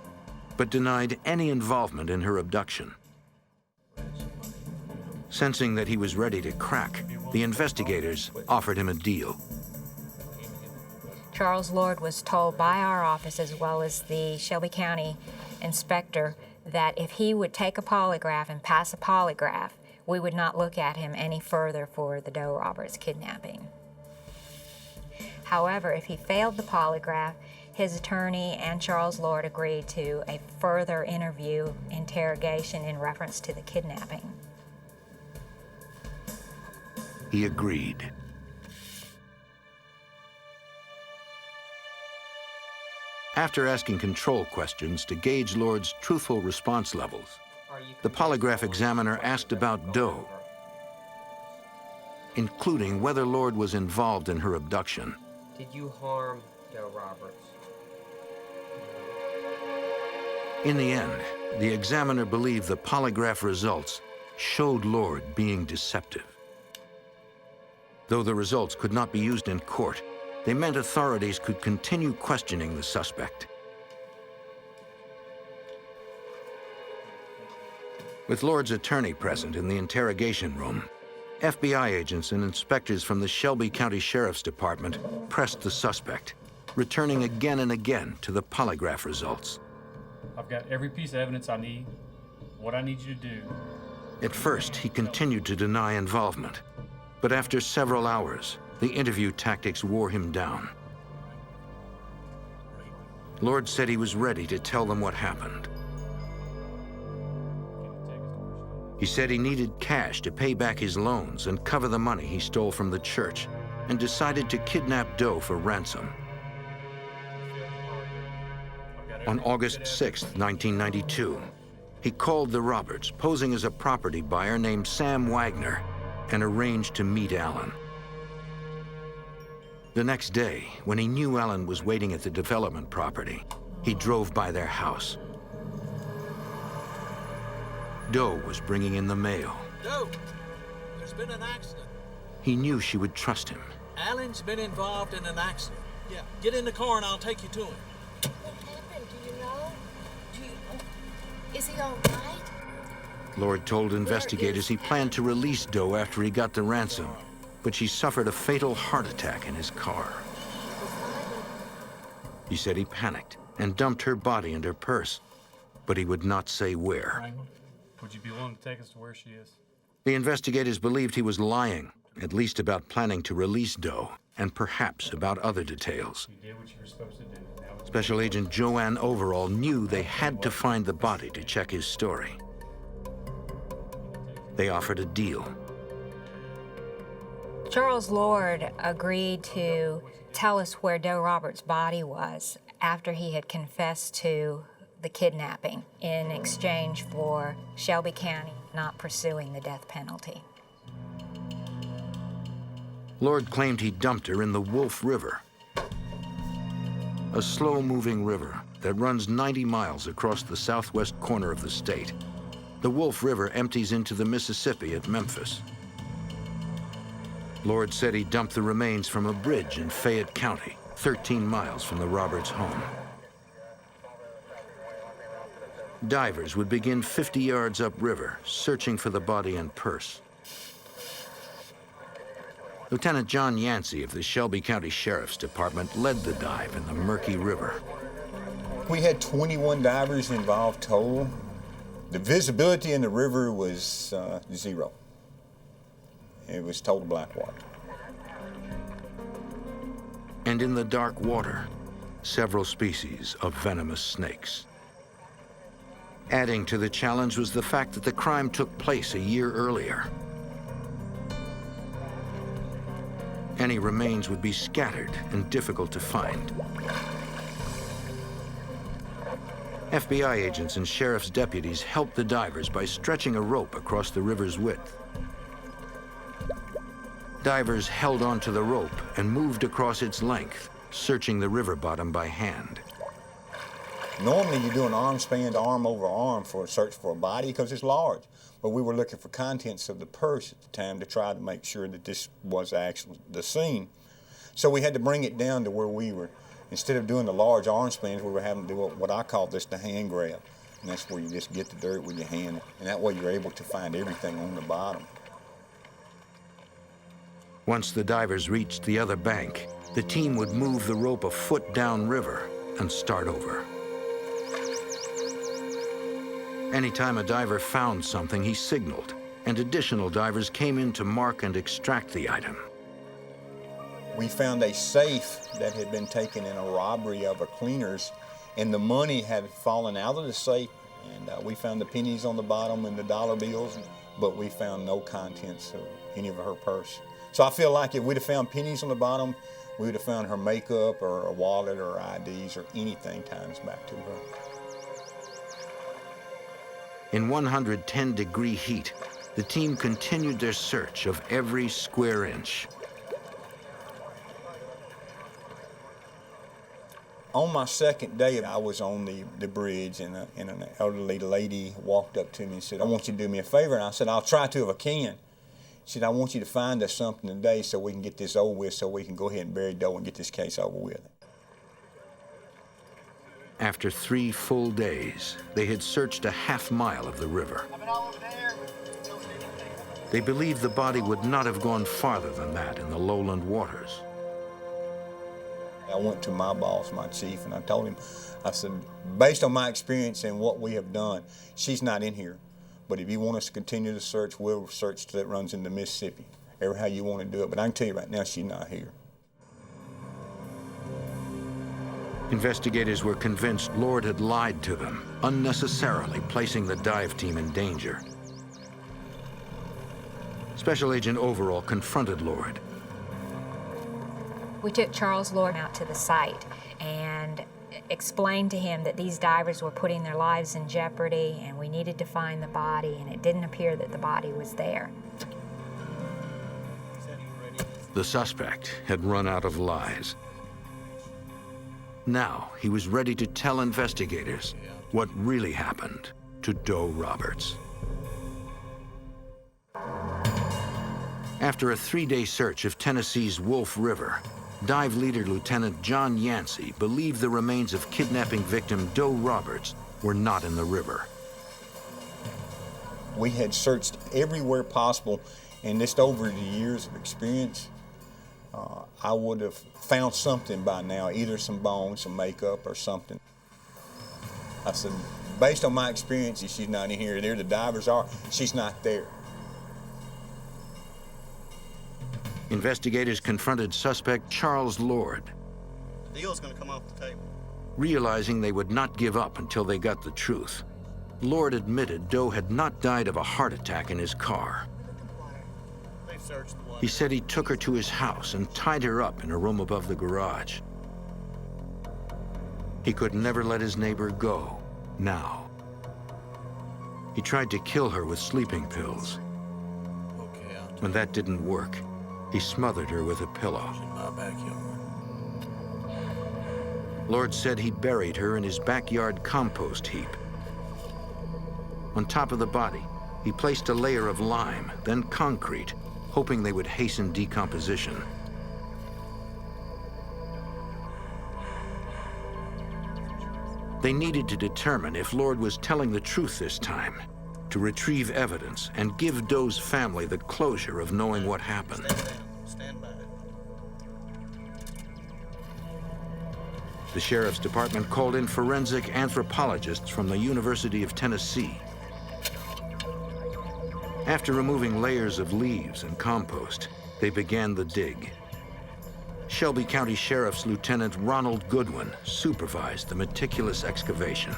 but denied any involvement in her abduction. Sensing that he was ready to crack, the investigators offered him a deal. Charles Lord was told by our office, as well as the Shelby County inspector, that if he would take a polygraph and pass a polygraph, we would not look at him any further for the Doe Roberts kidnapping. However, if he failed the polygraph, his attorney and Charles Lord agreed to a further interrogation in reference to the kidnapping. He agreed. After asking control questions to gauge Lord's truthful response levels, the polygraph examiner asked about Doe, including whether Lord was involved in her abduction. Did you harm Doe Roberts? In the end, the examiner believed the polygraph results showed Lord being deceptive. Though the results could not be used in court, they meant authorities could continue questioning the suspect. With Lord's attorney present in the interrogation room, FBI agents and inspectors from the Shelby County Sheriff's Department pressed the suspect, returning again and again to the polygraph results. I've got every piece of evidence I need, what I need you to do. At first, he continued to deny involvement, but after several hours, the interview tactics wore him down. Lord said he was ready to tell them what happened. He said he needed cash to pay back his loans and cover the money he stole from the church, and decided to kidnap Doe for ransom. On August 6, 1992, he called the Roberts, posing as a property buyer named Sam Wagner, and arranged to meet Alan. The next day, when he knew Alan was waiting at the development property, he drove by their house. Doe was bringing in the mail. Doe, there's been an accident. He knew she would trust him. Alan's been involved in an accident. Yeah, get in the car and I'll take you to him. What happened? Do you know? Is he all right? Lord told investigators he planned to release Doe after he got the ransom, but she suffered a fatal heart attack in his car. He said he panicked and dumped her body and her purse, but he would not say where. Would you be willing to take us to where she is? The investigators believed he was lying, at least about planning to release Doe, and perhaps about other details. You did what you were supposed to do. Special Agent Joanne Overall knew they had to find the body to check his story. They offered a deal. Charles Lord agreed to tell us where Doe Roberts' body was after he had confessed to the kidnapping in exchange for Shelby County not pursuing the death penalty. Lord claimed he dumped her in the Wolf River, a slow-moving river that runs 90 miles across the southwest corner of the state. The Wolf River empties into the Mississippi at Memphis. Lord said he dumped the remains from a bridge in Fayette County, 13 miles from the Roberts' home. divers would begin 50 yards upriver, searching for the body and purse. Lieutenant John Yancey of the Shelby County Sheriff's Department led the dive in the murky river. We had 21 divers involved total. The visibility in the river was 0. It was total black water. And in the dark water, several species of venomous snakes. Adding to the challenge was the fact that the crime took place a year earlier. Any remains would be scattered and difficult to find. FBI agents and sheriff's deputies helped the divers by stretching a rope across the river's width. Divers held onto the rope and moved across its length, searching the river bottom by hand. Normally you do an arm span, arm over arm for a search for a body because it's large. But we were looking for contents of the purse at the time to try to make sure that this was actually the scene. So we had to bring it down to where we were, instead of doing the large arm spans, we were having to do what I call this the hand grab. And that's where you just get the dirt with your hand, and that way you're able to find everything on the bottom. Once the divers reached the other bank, the team would move the rope a foot downriver and start over. Anytime a diver found something, he signaled, and additional divers came in to mark and extract the item. We found a safe that had been taken in a robbery of a cleaner's, and the money had fallen out of the safe, and we found the pennies on the bottom and the dollar bills, but we found no contents of any of her purse. So I feel like if we'd have found pennies on the bottom, we would have found her makeup or a wallet or IDs or anything times back to her. In 110-degree heat, the team continued their search of every square inch. On my second day, I was on the bridge, and an elderly lady walked up to me and said, "I want you to do me a favor." And I said, "I'll try to if I can." She said, "I want you to find us something today so we can get this over with, so we can go ahead and bury Doe and get this case over with." After 3 full days, they had searched a half-mile of the river. They believed the body would not have gone farther than that in the lowland waters. I went to my boss, my chief, and I told him, I said, based on my experience and what we have done, she's not in here. But if you want us to continue the search, we'll search till it runs into Mississippi, ever how you want to do it. But I can tell you right now, she's not here. Investigators were convinced Lord had lied to them, unnecessarily placing the dive team in danger. Special Agent Overall confronted Lord. We took Charles Lord out to the site and explained to him that these divers were putting their lives in jeopardy and we needed to find the body, and it didn't appear that the body was there. The suspect had run out of lies. Now he was ready to tell investigators what really happened to Doe Roberts. After a 3-day search of Tennessee's Wolf River, dive leader Lieutenant John Yancey believed the remains of kidnapping victim Doe Roberts were not in the river. We had searched everywhere possible, and just over the years of experience, I would have found something by now, either some bones, some makeup, or something. I said, based on my experience, she's not in here. There the divers are, she's not there. Investigators confronted suspect Charles Lord. The deal's gonna come off the table. Realizing they would not give up until they got the truth, Lord admitted Doe had not died of a heart attack in his car. They've searched the water. He said he took her to his house and tied her up in a room above the garage. He could never let his neighbor go, now. He tried to kill her with sleeping pills. When that didn't work, he smothered her with a pillow. Lord said he buried her in his backyard compost heap. On top of the body, he placed a layer of lime, then concrete, hoping they would hasten decomposition. They needed to determine if Lord was telling the truth this time, to retrieve evidence and give Doe's family the closure of knowing what happened. Stand by. The sheriff's department called in forensic anthropologists from the University of Tennessee. After removing layers of leaves and compost, they began the dig. Shelby County Sheriff's Lieutenant Ronald Goodwin supervised the meticulous excavation.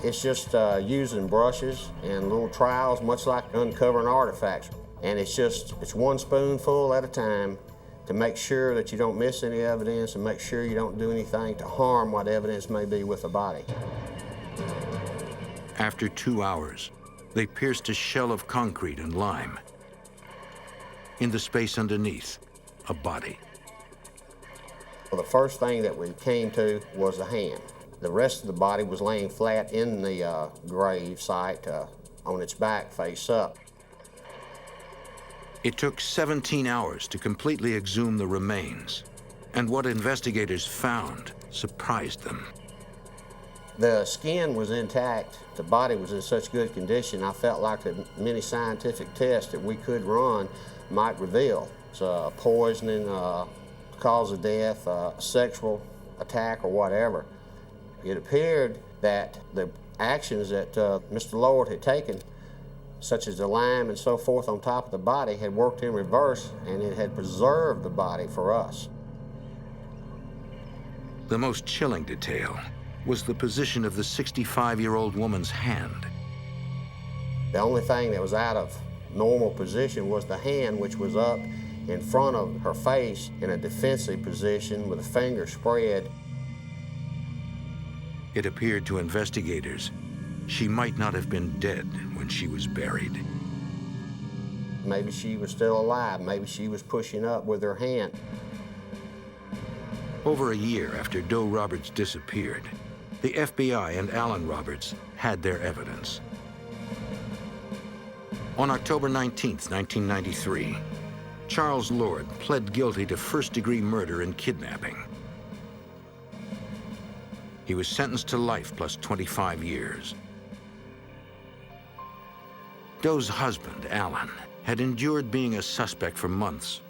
It's just using brushes and little trowels, much like uncovering artifacts. And it's one spoonful at a time to make sure that you don't miss any evidence and make sure you don't do anything to harm what evidence may be with the body. After 2 hours, they pierced a shell of concrete and lime. In the space underneath, a body. Well, the first thing that we came to was the hand. The rest of the body was laying flat in the grave site on its back, face up. It took 17 hours to completely exhume the remains, and what investigators found surprised them. The skin was intact. The body was in such good condition, I felt like many scientific tests that we could run might reveal. It's poisoning, cause of death, sexual attack, or whatever. It appeared that the actions that Mr. Lord had taken, such as the lime and so forth on top of the body, had worked in reverse, and it had preserved the body for us. The most chilling detail was the position of the 65-year-old woman's hand. The only thing that was out of normal position was the hand, which was up in front of her face in a defensive position with the finger spread. It appeared to investigators she might not have been dead when she was buried. Maybe she was still alive. Maybe she was pushing up with her hand. Over a year after Doe Roberts disappeared, the FBI and Alan Roberts had their evidence. On October 19, 1993, Charles Lord pled guilty to first-degree murder and kidnapping. He was sentenced to life plus 25 years. Doe's husband, Alan, had endured being a suspect for months.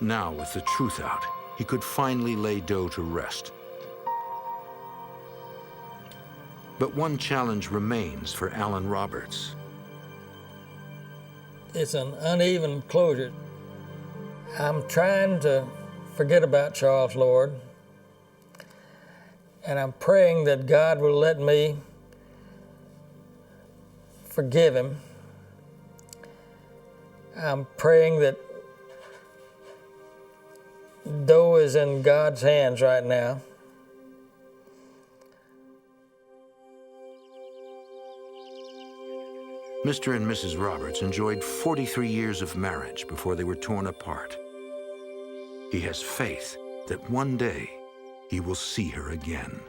Now, with the truth out, he could finally lay Doe to rest. But one challenge remains for Alan Roberts. It's an uneven closure. I'm trying to forget about Charles Lord, and I'm praying that God will let me forgive him. I'm praying that Doe is in God's hands right now. Mr. and Mrs. Roberts enjoyed 43 years of marriage before they were torn apart. He has faith that one day he will see her again.